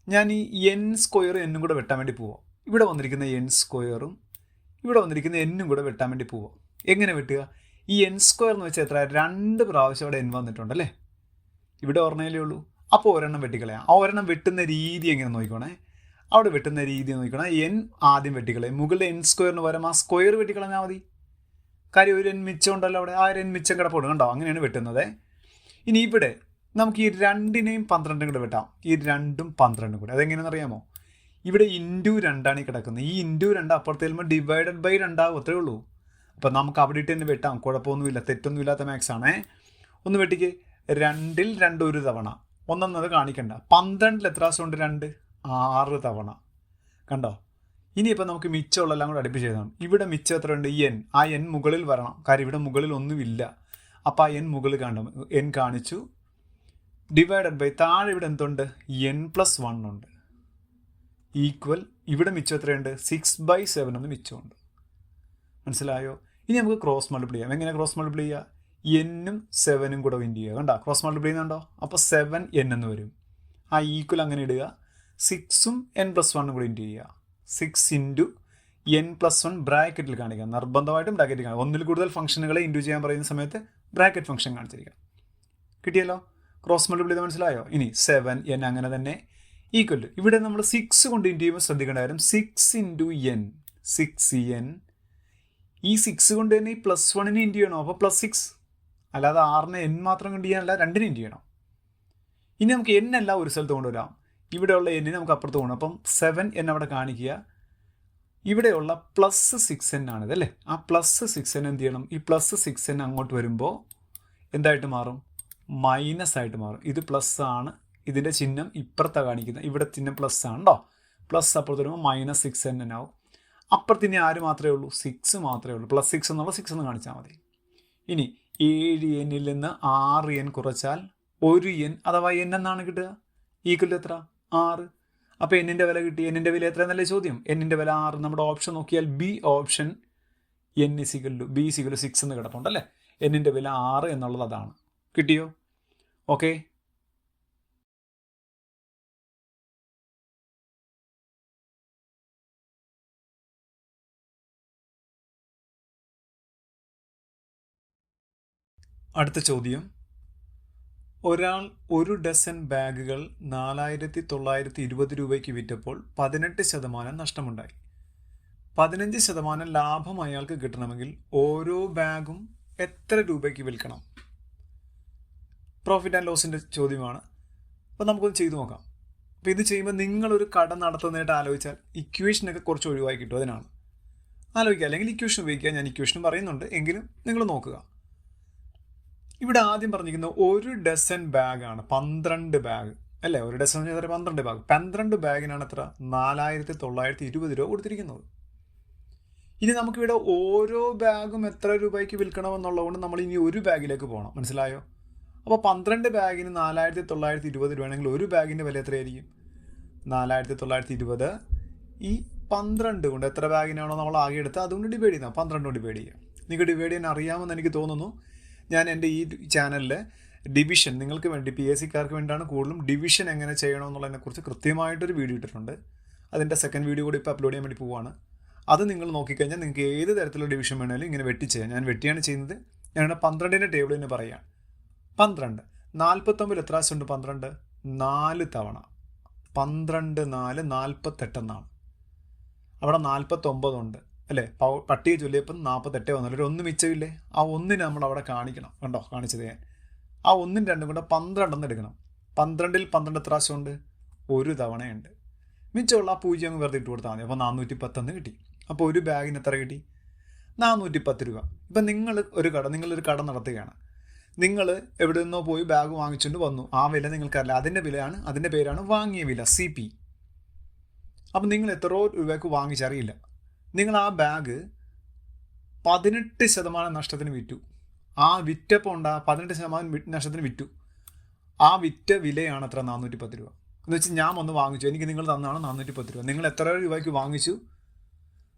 ഞാൻ ഈ n² n കൂടെ വെട്ടാൻ വേണ്ടി പോവാം. ഇവിടെ വന്നിരിക്കുന്ന n² ഇവിടെ വന്നിരിക്കുന്ന n കൂടെ വെട്ടാൻ വേണ്ടി പോവാം. എങ്ങനെ വെട്ടുക? ഈ n² എന്ന് വെച്ചാൽ എത്ര? 2 പ്രാവശ്യം അവിടെ n വന്നിട്ടുണ്ടല്ലേ? ഇവിടെ ഒരെണ്ണയിലേ ഉള്ളൂ. അപ്പോൾ ഒരെണ്ണം വെട്ടിക്കളയാം. ആ ഒരെണ്ണം വെട്ടുന്ന രീതി എങ്ങനെ നോക്കിക്കോണേ. അവിടെ വെട്ടുന്ന രീതി നോക്കണം. n ആദ്യം വെട്ടിക്കളയും. മുകളിൽ n² പകരം ആ സ്ക്വയർ വെട്ടിക്കളഞ്ഞാൽ മതി. കാര്യം ഒരു n മിച്ചം ഉണ്ടല്ലോ അവിടെ. ആ ഒരു n മിച്ചം കിടപ്പുണ്ട്. കണ്ടോ? അങ്ങനെയാണ് വെട്ടുന്നത്. ഇനി ഇവിടെ നമുക്ക് ഈ 2നെയും 12 കൂടെ വെട്ടാം. ഈ 2ഉം 12 കൂടെ. അതെങ്ങനെയാണെന്ന് അറിയാമോ? ഇവിടെ × 2 കിടക്കുന്നത്. ഈ × 2 അപ്പുറത്ത് ചെല്ലുമ്പോൾ ഡിവൈഡഡ് ബൈ 2 ആകും. അത്രേ ഉള്ളൂ. അപ്പം നമുക്ക് അവിടെ ഇട്ട് തന്നെ വെട്ടാം. കുഴപ്പമൊന്നുമില്ല, തെറ്റൊന്നും ഇല്ലാത്ത മാത്സ് ആണേ. ഒന്ന് വെട്ടിക്ക്. 2ൽ 2 ഒരു തവണ. ഒന്നെന്നത് കാണിക്കണ്ട. 12ൽ എത്ര പ്രാവശ്യം ഉണ്ട്? 2 6 തവണ. കണ്ടോ? ഇനിയിപ്പോൾ നമുക്ക് മിച്ചമുള്ളെല്ലാം കൂടെ അടുപ്പിച്ച് എഴുതണം. ഇവിടെ മിച്ചം എത്ര ഉണ്ട്? n. ആ n മുകളിൽ വരണം. കാര്യം ഇവിടെ മുകളിൽ ഒന്നുമില്ല. അപ്പോൾ ആ n മുകളിൽ കാണണം. n കാണിച്ചു. ഡിവൈഡഡ് ബൈ താഴെ ഇവിടെ എന്തുണ്ട്? n + 1 ഉണ്ട്. ഈക്വൽ ഇവിടെ മിച്ചം എത്രയുണ്ട് 6/7 എന്ന് മിച്ചമുണ്ട്. മനസ്സിലായോ? ഇനി നമുക്ക് ക്രോസ് മൾട്ടിപ്ലൈ ചെയ്യാം. എങ്ങനെ ക്രോസ് മൾട്ടിപ്ലൈ ചെയ്യുക? എന്നും 7ഉം കൂടെ വിൻഡ് ചെയ്യുക. കണ്ടോ ക്രോസ് മൾട്ടിപ്ലൈ ചെയ്യുന്നുണ്ടോ? അപ്പോൾ 7n എന്ന് വരും. ആ ഈക്വൽ അങ്ങനെ ഇടുക. 6ഉം n+1 കൂടി ഇൻറ്റു ചെയ്യുക. 6 × n+1 ബ്രാക്കറ്റിൽ കാണിക്കുക. നിർബന്ധമായിട്ടും ബ്രാക്കറ്റിൽ കാണിക്കുക. ഒന്നിൽ കൂടുതൽ ഫംഗ്ഷനുകളെ ഇൻറ്റു ചെയ്യാൻ പറയുന്ന സമയത്ത് ബ്രാക്കറ്റ് ഫംഗ്ഷൻ കാണിച്ചിരിക്കുക. കിട്ടിയല്ലോ? ക്രോസ് മൾട്ടിപ്ലൈ ചെയ്ത് മനസ്സിലായോ? ഇനി 7n അങ്ങനെ തന്നെ ഈക്വൽ ടു ഇവിടെ നമ്മൾ 6 കൊണ്ട് ഇൻറ്റു ചെയ്യുമ്പോൾ ശ്രദ്ധിക്കേണ്ട കാര്യം 6 × n 6n. ഈ 6 കൊണ്ട് തന്നെ ഈ +1നെ ഇൻറ്റു ചെയ്യണം. അപ്പോൾ +6. അല്ലാതെ 6നെ n മാത്രം കൊണ്ട് ചെയ്യാനല്ല, 2നെ ഇൻറ്റു ചെയ്യണം. ഇനി നമുക്ക് n അല്ല ഒരു സ്ഥലത്ത് കൊണ്ടുവരാം. ഇവിടെയുള്ള n നമുക്ക് അപ്പുറത്ത് പോകണം. അപ്പം 7n അവിടെ കാണിക്കുക. ഇവിടെയുള്ള +6n ആണിത് അല്ലേ? ആ +6n എന്ത് ചെയ്യണം? ഈ +6n അങ്ങോട്ട് വരുമ്പോൾ എന്തായിട്ട് മാറും? മൈനസ് ആയിട്ട് മാറും. ഇത് പ്ലസ് ആണ്, ഇതിൻ്റെ ചിഹ്നം ഇപ്പുറത്താണ് കാണിക്കുന്നത്. ഇവിടെ ചിഹ്നം പ്ലസ് ആണ് കേട്ടോ. പ്ലസ് അപ്പുറത്ത് വരുമ്പോൾ -6n ആവും. അപ്പുറത്ത് ഇനി ആര് മാത്രമേ ഉള്ളൂ? 6 മാത്രമേ ഉള്ളൂ. +6 എന്നുള്ള 6 എന്ന് കാണിച്ചാൽ മതി. ഇനി 7n നിന്ന് 6n കുറച്ചാൽ 1n അഥവാ n എന്നാണ് കിട്ടുക. ഈക്വൽ ടു എത്ര? 6. അപ്പോൾ എന്നിൻ്റെ വില കിട്ടി. എന്നിൻ്റെ വില എത്ര എന്നല്ലേ ചോദ്യം? എന്നിൻ്റെ വില 6. നമ്മുടെ ഓപ്ഷൻ നോക്കിയാൽ ബി ഓപ്ഷൻ n B 6 എന്ന് കിടപ്പുണ്ടല്ലേ. എന്നിൻ്റെ വില 6 എന്നുള്ളത് അതാണ്. കിട്ടിയോ? ഓക്കെ. അടുത്ത ചോദ്യം. ഒരാൾ 1 ഡസൻ ബാഗുകൾ 4,920 രൂപയ്ക്ക് വിറ്റപ്പോൾ 18% നഷ്ടമുണ്ടായി. 15% ലാഭം അയാൾക്ക് കിട്ടണമെങ്കിൽ ഓരോ ബാഗും എത്ര രൂപയ്ക്ക് വിൽക്കണം? പ്രോഫിറ്റ് ആൻഡ് ലോസിൻ്റെ ചോദ്യമാണ്. അപ്പോൾ നമുക്കൊന്ന് ചെയ്തു നോക്കാം. അപ്പോൾ ഇത് ചെയ്യുമ്പോൾ നിങ്ങളൊരു കട നടത്തുന്നതായിട്ട് ആലോചിച്ചാൽ ഇക്വേഷനൊക്കെ കുറച്ച് ഒഴിവായി കിട്ടും. അതിനാണ് ആലോചിക്കുക. അല്ലെങ്കിൽ ഇക്വേഷൻ ഉപയോഗിക്കുക. ഞാൻ ഇക്വേഷൻ പറയുന്നുണ്ട്, എങ്കിലും നിങ്ങൾ നോക്കുക. ഇവിടെ ആദ്യം പറഞ്ഞിരിക്കുന്നത് 1 ഡസൻ ബാഗാണ്. 12 ബാഗ് അല്ലേ? 1 ഡസൻ എന്ന് പറഞ്ഞാൽ 12 ബാഗ്. 12 ബാഗിനാണ് എത്ര? 4,920 രൂപ കൊടുത്തിരിക്കുന്നത്. ഇനി നമുക്കിവിടെ ഓരോ ബാഗും എത്ര രൂപയ്ക്ക് വിൽക്കണമെന്നുള്ളതുകൊണ്ട് നമ്മൾ ഇനി ഒരു ബാഗിലേക്ക് പോകണം. മനസ്സിലായോ? അപ്പോൾ 12 ബാഗിന് 4,920 രൂപയാണെങ്കിൽ ഒരു ബാഗിൻ്റെ വില എത്രയായിരിക്കും? 4,920 ഈ 12 കൊണ്ട് എത്ര ബാഗിനാണോ നമ്മൾ ആകെ എടുത്ത് അതുകൊണ്ട് ഡിവൈഡ് ചെയ്യുന്നത്. 12 കൊണ്ട് ഡിവൈഡ് ചെയ്യുക. നിങ്ങൾക്ക് ഡിവൈഡ് ചെയ്യാൻ അറിയാമെന്ന് എനിക്ക് തോന്നുന്നു. ഞാൻ എൻ്റെ ഈ ചാനലിൽ ഡിവിഷൻ നിങ്ങൾക്ക് വേണ്ടി PSCക്കാർക്ക് വേണ്ടിയാണ് കൂടുതലും ഡിവിഷൻ എങ്ങനെ ചെയ്യണമെന്നുള്ളതിനെക്കുറിച്ച് കൃത്യമായിട്ടൊരു വീഡിയോ ഇട്ടിട്ടുണ്ട്. അതിൻ്റെ സെക്കൻഡ് വീഡിയോ കൂടി ഇപ്പോൾ അപ്ലോഡ് ചെയ്യാൻ വേണ്ടി പോവുകയാണ്. അത് നിങ്ങൾ നോക്കിക്കഴിഞ്ഞാൽ നിങ്ങൾക്ക് ഏത് തരത്തിലുള്ള ഡിവിഷൻ വേണമെങ്കിലും ഇങ്ങനെ വെട്ടി ചെയ്യാം. ഞാൻ വെട്ടിയാണ് ചെയ്യുന്നത്. ഞങ്ങളുടെ 12ൻ്റെ ടേബിൾ തന്നെ പറയാം. 12 49 എത്ര പ്രാവശ്യമുണ്ട്? 12 4 തവണ. 12 4 48 എന്നാണ്. അവിടെ 49 ഉണ്ട് അല്ലേ? പട്ടിക ചൊല്ലിയപ്പം 48 വന്നല്ലോ. ഒരു 1 മിച്ചമില്ലേ? ആ 1 നമ്മൾ അവിടെ കാണിക്കണം. കണ്ടോ? കാണിച്ചത് ഞാൻ. ആ 1ഉം 2ഉം കൂടെ 12 എടുക്കണം. 12ൽ 12 എത്ര പ്രാവശ്യമുണ്ട്? ഒരു തവണയുണ്ട്. മിച്ചമുള്ള ആ 0 അങ്ങ് വെറുതെ ഇട്ട് കൊടുത്താൽ മതി. അപ്പോൾ 410 കിട്ടി. അപ്പോൾ ഒരു ബാഗിന് എത്ര കിട്ടി? 410 രൂപ. ഇപ്പം നിങ്ങളൊരു കട നടത്തുകയാണ്. നിങ്ങൾ എവിടെ നിന്നോ പോയി ബാഗ് വാങ്ങിച്ചുകൊണ്ട് വന്നു. ആ വില നിങ്ങൾക്കറിയില്ല. അതിൻ്റെ പേരാണ് വാങ്ങിയ വില, CP. അപ്പം നിങ്ങൾ എത്ര രൂപയ്ക്ക് വാങ്ങിച്ചറിയില്ല. നിങ്ങൾ ആ ബാഗ് 18% നഷ്ടത്തിന് വിറ്റു. ആ വിറ്റപ്പോൾ 18% നഷ്ടത്തിന് വിറ്റു. ആ വിറ്റ വിലയാണ് എത്ര? 410 രൂപ. എന്ന് വെച്ചാൽ ഞാൻ വന്ന് വാങ്ങിച്ചു, എനിക്ക് നിങ്ങൾ തന്നാണ് 410 രൂപ. നിങ്ങൾ എത്ര രൂപയ്ക്ക് വാങ്ങിച്ചു?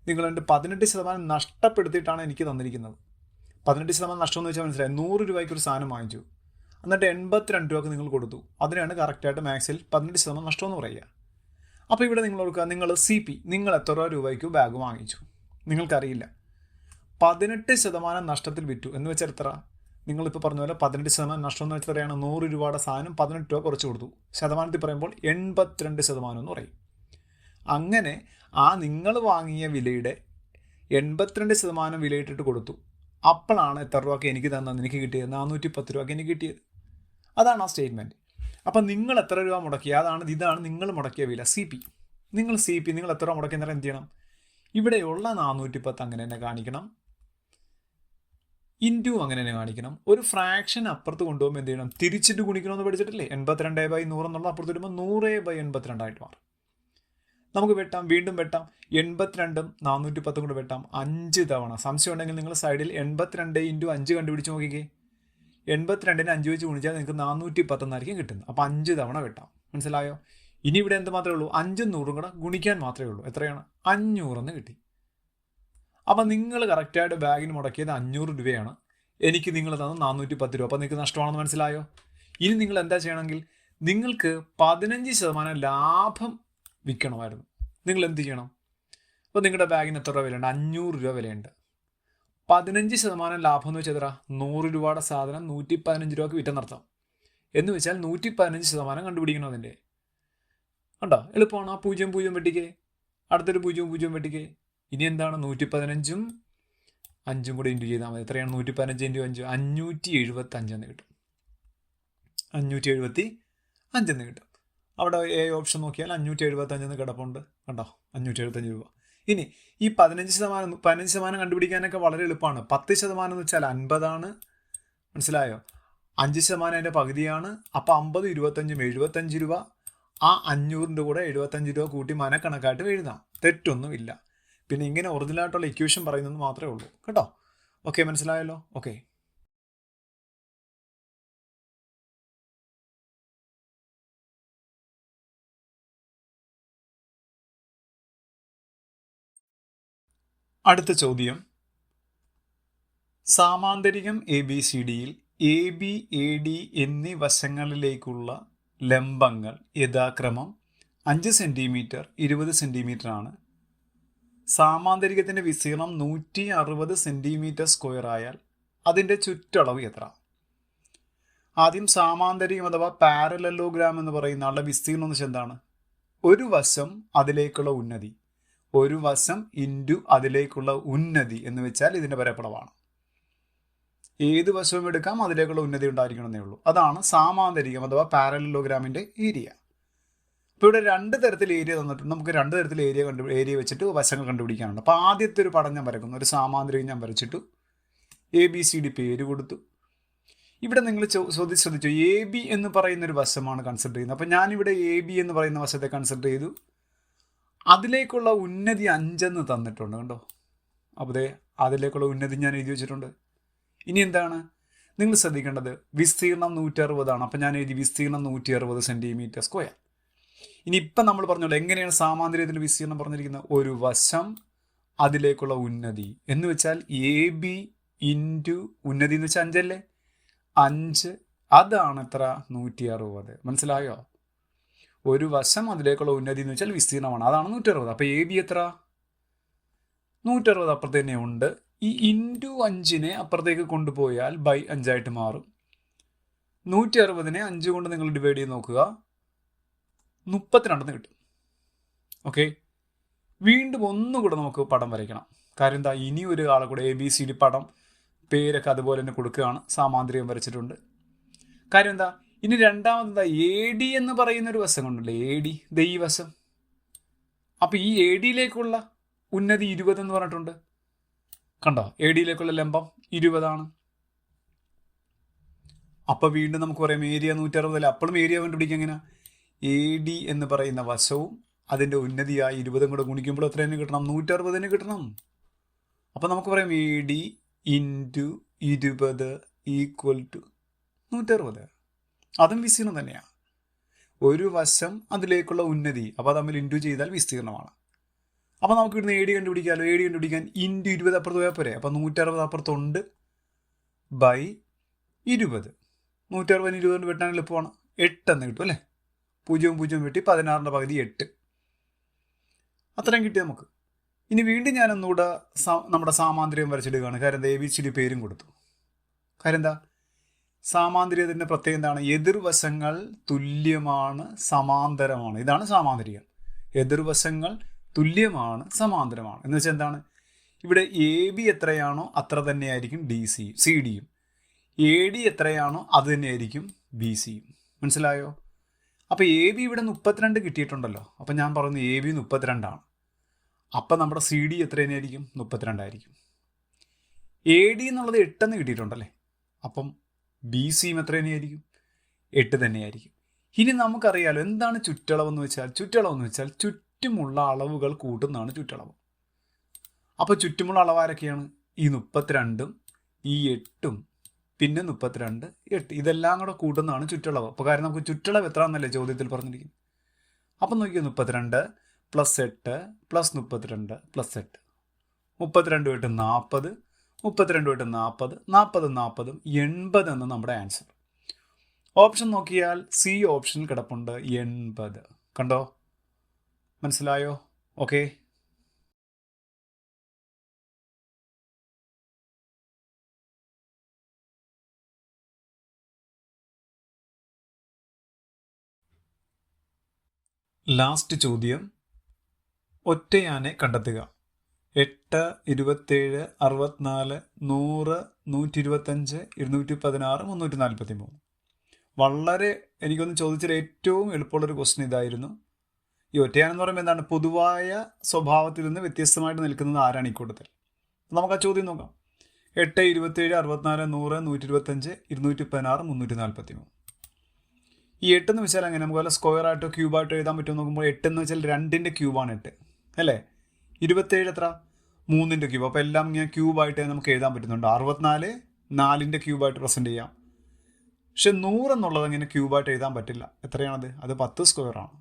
നിങ്ങൾ എൻ്റെ 18% നഷ്ടപ്പെടുത്തിയിട്ടാണ് എനിക്ക് തന്നിരിക്കുന്നത്. 18% നഷ്ടം എന്ന് വെച്ചാൽ മനസ്സിലായി. 100 രൂപയ്ക്ക് ഒരു സാധനം വാങ്ങിച്ചു, എന്നിട്ട് 82 രൂപയ്ക്ക് നിങ്ങൾ കൊടുത്തു. അതിനാണ് കറക്റ്റായിട്ട് മാക്സിൽ 18% നഷ്ടമെന്ന് പറയുക. അപ്പോൾ ഇവിടെ നിങ്ങൾ ഓർക്കുക, നിങ്ങൾ CP നിങ്ങൾ എത്ര രൂപയ്ക്ക് ബാഗ് വാങ്ങിച്ചു നിങ്ങൾക്കറിയില്ല. 18% നഷ്ടത്തിൽ വിറ്റു എന്ന് വെച്ചാൽ എത്ര? നിങ്ങളിപ്പോൾ പറഞ്ഞ പോലെ 18% നഷ്ടം എന്ന് വെച്ചാൽ എത്രയാണ്? 100 രൂപയുടെ സാധനം 18 രൂപ കുറച്ച് കൊടുത്തു. ശതമാനത്തിൽ പറയുമ്പോൾ 82% എന്ന് പറയും. അങ്ങനെ ആ നിങ്ങൾ വാങ്ങിയ വിലയുടെ 82% വിലയിട്ടിട്ട് കൊടുത്തു. അപ്പോഴാണ് എത്ര രൂപയ്ക്ക് എനിക്ക് തന്നത്? എനിക്ക് കിട്ടിയത് 410 രൂപയ്ക്ക് എനിക്ക് കിട്ടിയത്. അതാണ് ആ സ്റ്റേറ്റ്മെൻറ്റ്. അപ്പം നിങ്ങൾ എത്ര രൂപ മുടക്കി? ഇതാണ് നിങ്ങൾ മുടക്കിയ വില, CP. നിങ്ങൾ എത്ര രൂപ മുടക്കി എന്നാൽ എന്ത് ചെയ്യണം? ഇവിടെയുള്ള 410 അങ്ങനെ തന്നെ കാണിക്കണം, ഇൻറ്റു അങ്ങനെ തന്നെ കാണിക്കണം. ഒരു ഫ്രാക്ഷൻ അപ്പുറത്ത് കൊണ്ടുപോകുമ്പോൾ എന്ത് ചെയ്യണം? തിരിച്ചിട്ട് ഗുണിക്കണമെന്ന് പഠിച്ചിട്ടില്ലേ? 82/100 എന്നുള്ള അപ്പുറത്ത് വരുമ്പോൾ 100/82 ആയിട്ട് മാറും. നമുക്ക് വെട്ടാം, വീണ്ടും വെട്ടാം. 82ഉം 410 കൂടെ വെട്ടാം 5 തവണ. സംശയം ഉണ്ടെങ്കിൽ നിങ്ങൾ സൈഡിൽ 82 × 5 കണ്ടുപിടിച്ച് നോക്കിക്കേ. 82നെ 5 വെച്ച് ഗുണിച്ചാൽ നിങ്ങൾക്ക് 410 എന്നായിരിക്കും കിട്ടുന്നത്. അപ്പോൾ 5 തവണ വെട്ടാം. മനസ്സിലായോ? ഇനി ഇവിടെ എന്ത് മാത്രമേ ഉള്ളൂ? 5ഉം 100ഉം കൂടെ ഗുണിക്കാൻ മാത്രമേ ഉള്ളൂ. എത്രയാണ്? 500 എന്ന് കിട്ടി. അപ്പം നിങ്ങൾ കറക്റ്റായിട്ട് ബാഗിന് മുടക്കിയത് 500 രൂപയാണ്. എനിക്ക് നിങ്ങൾ തന്നത് 410 രൂപ. അപ്പം നിങ്ങൾക്ക് നഷ്ടമാണെന്ന് മനസ്സിലായോ? ഇനി നിങ്ങൾ എന്താ ചെയ്യണമെങ്കിൽ നിങ്ങൾക്ക് 15% ലാഭം വിൽക്കണമായിരുന്നു. നിങ്ങൾ എന്ത് ചെയ്യണം? അപ്പോൾ നിങ്ങളുടെ ബാഗിന് എത്ര രൂപ വിലയുണ്ട്? 500 രൂപ വിലയുണ്ട്. 15% ലാഭം എന്ന് വെച്ചാൽ എത്ര? 100 രൂപയുടെ സാധനം 115 രൂപയ്ക്ക് വിറ്റെന്നർത്ഥം. എന്ന് വെച്ചാൽ 115% കണ്ടുപിടിക്കണം അതിൻ്റെ. കണ്ടോ? എളുപ്പമാണ്. ആ 0 0 വെട്ടിക്കേ, അടുത്തൊരു 0 0 വെട്ടിക്കേ. ഇനി എന്താണ്? 115ഉം 5ഉം കൂടെ ഇൻറ്റു ചെയ്താൽ മതി. എത്രയാണ്? 115 ഇൻറ്റു 5 575 എന്ന് കിട്ടും. 575 എന്ന് കിട്ടും. അവിടെ എ ഓപ്ഷൻ നോക്കിയാൽ 575 എന്ന് കിടപ്പുണ്ട്. കണ്ടോ? 575 രൂപ. ഇനി ഈ 15% കണ്ടുപിടിക്കാനൊക്കെ വളരെ എളുപ്പമാണ്. 10% എന്ന് വെച്ചാൽ 50 മനസ്സിലായോ? 5% അതിൻ്റെ പകുതിയാണ്. അപ്പോൾ 50 25 75 രൂപ. ആ 500ൻ്റെ കൂടെ 75 രൂപ കൂട്ടി മനക്കണക്കായിട്ട് എഴുതാം. തെറ്റൊന്നുമില്ല. പിന്നെ ഇങ്ങനെ ഒറിജിനലായിട്ടുള്ള ഇക്വേഷൻ പറയുന്നത് മാത്രമേ ഉള്ളൂ കേട്ടോ. ഓക്കെ, മനസ്സിലായല്ലോ? ഓക്കെ. അടുത്ത ചോദ്യം, സാമാന്തരികം ABCDയിൽ AB AD എന്നീ വശങ്ങളിലേക്കുള്ള ലംബങ്ങൾ യഥാക്രമം 5 സെൻറ്റിമീറ്റർ 20 സെൻറ്റിമീറ്റർ ആണ്. സാമാന്തരികത്തിൻ്റെ വിസ്തീർണം 160 സെൻറ്റിമീറ്റർ സ്ക്വയർ ആയാൽ അതിൻ്റെ ചുറ്റളവ് എത്ര? ആദ്യം സാമാന്തരികം അഥവാ പാരലലോഗ്രാം എന്ന് പറയുന്ന ആളുടെ വിസ്തീർണം എന്ന് വെച്ചാൽ എന്താണ്? ഒരു വശം അതിലേക്കുള്ള ഉന്നതി, ഒരു വശം ഇൻറ്റു അതിലേക്കുള്ള ഉന്നതി എന്ന് വെച്ചാൽ ഇതിൻ്റെ പരപ്പളവാണ്. ഏത് വശവും എടുക്കാം, അതിലേക്കുള്ള ഉന്നതി ഉണ്ടായിരിക്കണമെന്നേ ഉള്ളൂ. അതാണ് സാമാന്തരികം അഥവാ പാരലലോഗ്രാമിൻ്റെ ഏരിയ. ഇപ്പോൾ ഇവിടെ 2 തരത്തിൽ ഏരിയ തന്നിട്ടുണ്ട്. നമുക്ക് 2 തരത്തിൽ ഏരിയ വെച്ചിട്ട് വശങ്ങൾ കണ്ടുപിടിക്കാനുണ്ട്. അപ്പോൾ ആദ്യത്തെ ഒരു പടം ഞാൻ വരക്കുന്നു. ഒരു സാമാന്തരികം ഞാൻ വരച്ചിട്ടു, ABCD പേര് കൊടുത്തു. ഇവിടെ നിങ്ങൾ ശ്രദ്ധിച്ചു, AB എന്ന് പറയുന്നൊരു വശമാണ് കൺസിഡർ ചെയ്യുന്നത്. അപ്പോൾ ഞാനിവിടെ AB എന്ന് പറയുന്ന വശത്തെ കൺസിഡർ ചെയ്തു. അതിലേക്കുള്ള ഉന്നതി 5 എന്ന് തന്നിട്ടുണ്ട്. കണ്ടോ? അപ്പോൾ അതിലേക്കുള്ള ഉന്നതി ഞാൻ എഴുതി വെച്ചിട്ടുണ്ട്. ഇനി എന്താണ് നിങ്ങൾ ശ്രദ്ധിക്കേണ്ടത്? വിസ്തീർണം 160 ആണ്. അപ്പം ഞാൻ എഴുതി വിസ്തീർണം 160 സെൻറ്റിമീറ്റർ സ്ക്വയർ. ഇനി ഇപ്പം നമ്മൾ പറഞ്ഞോളൂ എങ്ങനെയാണ് സാമാന്തരികത്തിൻ്റെ വിസ്തീർണം പറഞ്ഞിരിക്കുന്നത്? ഒരു വശം അതിലേക്കുള്ള ഉന്നതി എന്ന് വെച്ചാൽ AB ഇൻറ്റു ഉന്നതി എന്ന് വെച്ചാൽ 5 അല്ലേ? 5 അതാണ് എത്ര? 160. മനസ്സിലായോ? ഒരു വശം അതിലേക്കുള്ള ഉന്നതി എന്ന് വെച്ചാൽ വിസ്തീർണമാണ്. അതാണ് 160. അപ്പോൾ AB എത്ര? 160 അപ്പുറത്ത് തന്നെ ഉണ്ട്. ഈ ഇൻറ്റു 5നെ അപ്പുറത്തേക്ക് കൊണ്ടുപോയാൽ ബൈ 5 ആയിട്ട് മാറും. 160നെ 5 കൊണ്ട് നിങ്ങൾ ഡിവൈഡ് ചെയ്ത് നോക്കുക, 32 കിട്ടും. ഓക്കെ, വീണ്ടും ഒന്നുകൂടെ നമുക്ക് പടം വരയ്ക്കണം. കാര്യം എന്താ? ഇനി ഒരു ആളെ കൂടെ ABCD പടം പേരൊക്കെ അതുപോലെ തന്നെ കൊടുക്കുകയാണ്. സാമാന്തരികം വരച്ചിട്ടുണ്ട്. കാര്യം എന്താ? ഇനി രണ്ടാമതെന്താ? AD എന്ന് പറയുന്ന ഒരു വശം കൊണ്ടല്ലേ? AD ഈ വശം. അപ്പോൾ ഈ ADയിലേക്കുള്ള ഉന്നതി 20 എന്ന് പറഞ്ഞിട്ടുണ്ട്. കണ്ടോ? ADയിലേക്കുള്ള ലംബം 20 അപ്പോൾ വീണ്ടും നമുക്ക് പറയാം ഏരിയ 160 അല്ലേ? അപ്പോഴും ഏരിയ കണ്ടുപിടിക്കുക എങ്ങനെ? AD എന്ന് പറയുന്ന വശവും അതിൻ്റെ ഉന്നതിയായി 20 കൂടെ ഗുണിക്കുമ്പോൾ എത്ര തന്നെ കിട്ടണം? 160 കിട്ടണം. അപ്പോൾ നമുക്ക് പറയാം AD ഇൻറ്റു 20 ഈക്വൽ ടു 160. അതും വിസ്തീർണം തന്നെയാണ്. ഒരു വശം അതിലേക്കുള്ള ഉന്നതി, അപ്പോൾ തമ്മിൽ ഇൻറ്റു ചെയ്താൽ വിസ്തീർണമാണ്. അപ്പോൾ നമുക്ക് ഇവിടുന്ന് AD കണ്ടുപിടിക്കാമല്ലോ. AD കണ്ടുപിടിക്കാൻ ഇൻറ്റു 20 അപ്പുറത്ത് പോയാൽ പോരെ? അപ്പോൾ 160 അപ്പുറത്തുണ്ട് ബൈ 20. 160 20 വെട്ടാൻ എളുപ്പമാണ്. 8 എന്ന് കിട്ടും അല്ലേ? 0 0 വെട്ടി 16ൻ്റെ പകുതി 8. അത്രയും കിട്ടി നമുക്ക്. ഇനി വീണ്ടും ഞാനൊന്നുകൂടെ നമ്മുടെ സാമാന്തരികം വരച്ചിടുകയാണ്. കാര്യം എന്താ? ABCD പേരും കൊടുത്തു. കാര്യം എന്താ? സാമാന്തരികത്തിൻ്റെ പ്രത്യേകത എന്താണ്? എതിർവശങ്ങൾ തുല്യമാണ്, സമാന്തരമാണ്. ഇതാണ് സാമാന്തരികം. എതിർവശങ്ങൾ തുല്യമാണ്, സമാന്തരമാണ് എന്ന് വെച്ചാൽ എന്താണ്? ഇവിടെ AB എത്രയാണോ അത്ര തന്നെയായിരിക്കും CDയും, AD എത്രയാണോ അത് തന്നെയായിരിക്കും BCയും. മനസ്സിലായോ? അപ്പോൾ AB ഇവിടെ 32 കിട്ടിയിട്ടുണ്ടല്ലോ. അപ്പം ഞാൻ പറയുന്നു AB 32 ആണ്. അപ്പം നമ്മുടെ CD എത്ര തന്നെയായിരിക്കും? 32 ആയിരിക്കും. AD എന്നുള്ളത് 8 എന്ന് കിട്ടിയിട്ടുണ്ടല്ലേ? അപ്പം BCയും എത്ര തന്നെയായിരിക്കും? 8 തന്നെയായിരിക്കും. ഇനി നമുക്കറിയാലോ എന്താണ് ചുറ്റളവെന്ന് വെച്ചാൽ? ചുറ്റളവെന്ന് വെച്ചാൽ ചുറ്റുമുള്ള അളവുകൾ കൂട്ടുന്നതാണ് ചുറ്റളവ്. അപ്പോൾ ചുറ്റുമുള്ള അളവാരൊക്കെയാണ്? ഈ 32ഉം ഈ 8ഉം പിന്നെ 32 8 ഇതെല്ലാം കൂടെ കൂട്ടുന്നതാണ് ചുറ്റളവ്. അപ്പോൾ കാര്യം നമുക്ക് ചുറ്റളവ് എത്ര എന്നല്ലേ ചോദ്യത്തിൽ പറഞ്ഞിരിക്കുന്നത്. അപ്പം നോക്കിയോ 32 + 8 + 32 + 8 32 തൊട്ട് 40 32 തൊട്ട് 40 40 40 80 എന്ന് നമ്മുടെ ആൻസർ. ഓപ്ഷൻ നോക്കിയാൽ സി ഓപ്ഷനിൽ കിടപ്പുണ്ട് 80. കണ്ടോ? മനസ്സിലായോ? ഓക്കെ. ലാസ്റ്റ് ചോദ്യം, ഒറ്റയാനെ കണ്ടെത്തുക. 8, 27, 64, 100, 125, 216, 343. വളരെ എനിക്കൊന്ന് ചോദിച്ചാൽ ഏറ്റവും എളുപ്പമുള്ളൊരു ക്വസ്റ്റ്യൻ ഇതായിരുന്നു. ഈ ഒറ്റയാനെന്ന് പറയുമ്പോൾ എന്താണ്? പൊതുവായ സ്വഭാവത്തിൽ നിന്ന് വ്യത്യസ്തമായിട്ട് നിൽക്കുന്നത് ആരാണ് ഈ കൂട്ടത്തിൽ? നമുക്ക് ആ ചോദ്യം നോക്കാം. 8, 27, 64, 100, 125, 216, 343. ഈ 8 എന്ന് വെച്ചാൽ അങ്ങനെ നമുക്ക് വല്ല സ്ക്വയറായിട്ടോ ക്യൂബായിട്ടോ എഴുതാൻ പറ്റുമോ നോക്കുമ്പോൾ 8 എന്ന് വെച്ചാൽ 2ന്റെ ക്യൂബാണ് 8 അല്ലേ? 27 എത്ര? 3ന്റെ ക്യൂബ്. അപ്പോൾ എല്ലാം ഇങ്ങനെ ക്യൂബായിട്ട് നമുക്ക് എഴുതാൻ പറ്റുന്നുണ്ട്. 64 4ന്റെ ക്യൂബായിട്ട് പ്രസൻറ്റ് ചെയ്യാം. പക്ഷെ 100 എന്നുള്ളത് അങ്ങനെ ക്യൂബായിട്ട് എഴുതാൻ പറ്റില്ല. എത്രയാണത്? അത് 10 സ്ക്വയറാണ്.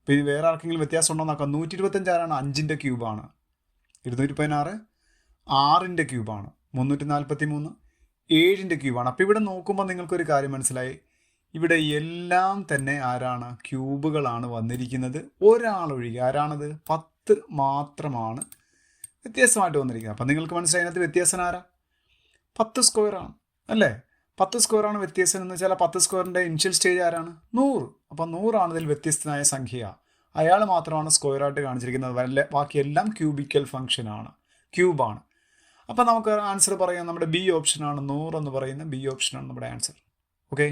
അപ്പോൾ ഇനി വേറെ ആർക്കെങ്കിലും വ്യത്യാസം ഉണ്ടോ നോക്കാം. 125 ആരാണ്? 5ന്റെ ക്യൂബാണ്. 216 6ന്റെ ക്യൂബാണ്. 343 7ന്റെ ക്യൂബാണ്. അപ്പോൾ ഇവിടെ നോക്കുമ്പോൾ നിങ്ങൾക്കൊരു കാര്യം മനസ്സിലായി. ഇവിടെ എല്ലാം തന്നെ ആരാണ്? ക്യൂബുകളാണ് വന്നിരിക്കുന്നത്. ഒരാളൊഴികെ. ആരാണത്? 10 മാത്രമാണ് വ്യത്യാസമായിട്ട് വന്നിരിക്കുന്നത്. അപ്പം നിങ്ങൾക്ക് മനസ്സിലായി അതിനകത്ത് വ്യത്യാസം ആരാ? 10 സ്ക്വയറാണ് അല്ലേ? 10 സ്ക്വയറാണ് വ്യത്യാസം എന്ന് വെച്ചാൽ 10 സ്ക്വയറിൻ്റെ ഇനിഷ്യൽ സ്റ്റേജ് ആരാണ്? 100. അപ്പം 100 ഇതിൽ വ്യത്യസ്തനായ സംഖ്യ. അയാൾ മാത്രമാണ് സ്ക്വയറായിട്ട് കാണിച്ചിരിക്കുന്നത്. ബാക്കിയെല്ലാം ക്യൂബിക്കൽ ഫംഗ്ഷനാണ്, ക്യൂബാണ്. അപ്പം നമുക്ക് ആൻസർ പറയാം. നമ്മുടെ ബി ഓപ്ഷനാണ് 100 എന്ന് പറയുന്ന ബി ഓപ്ഷനാണ് നമ്മുടെ ആൻസർ. ഓക്കെ.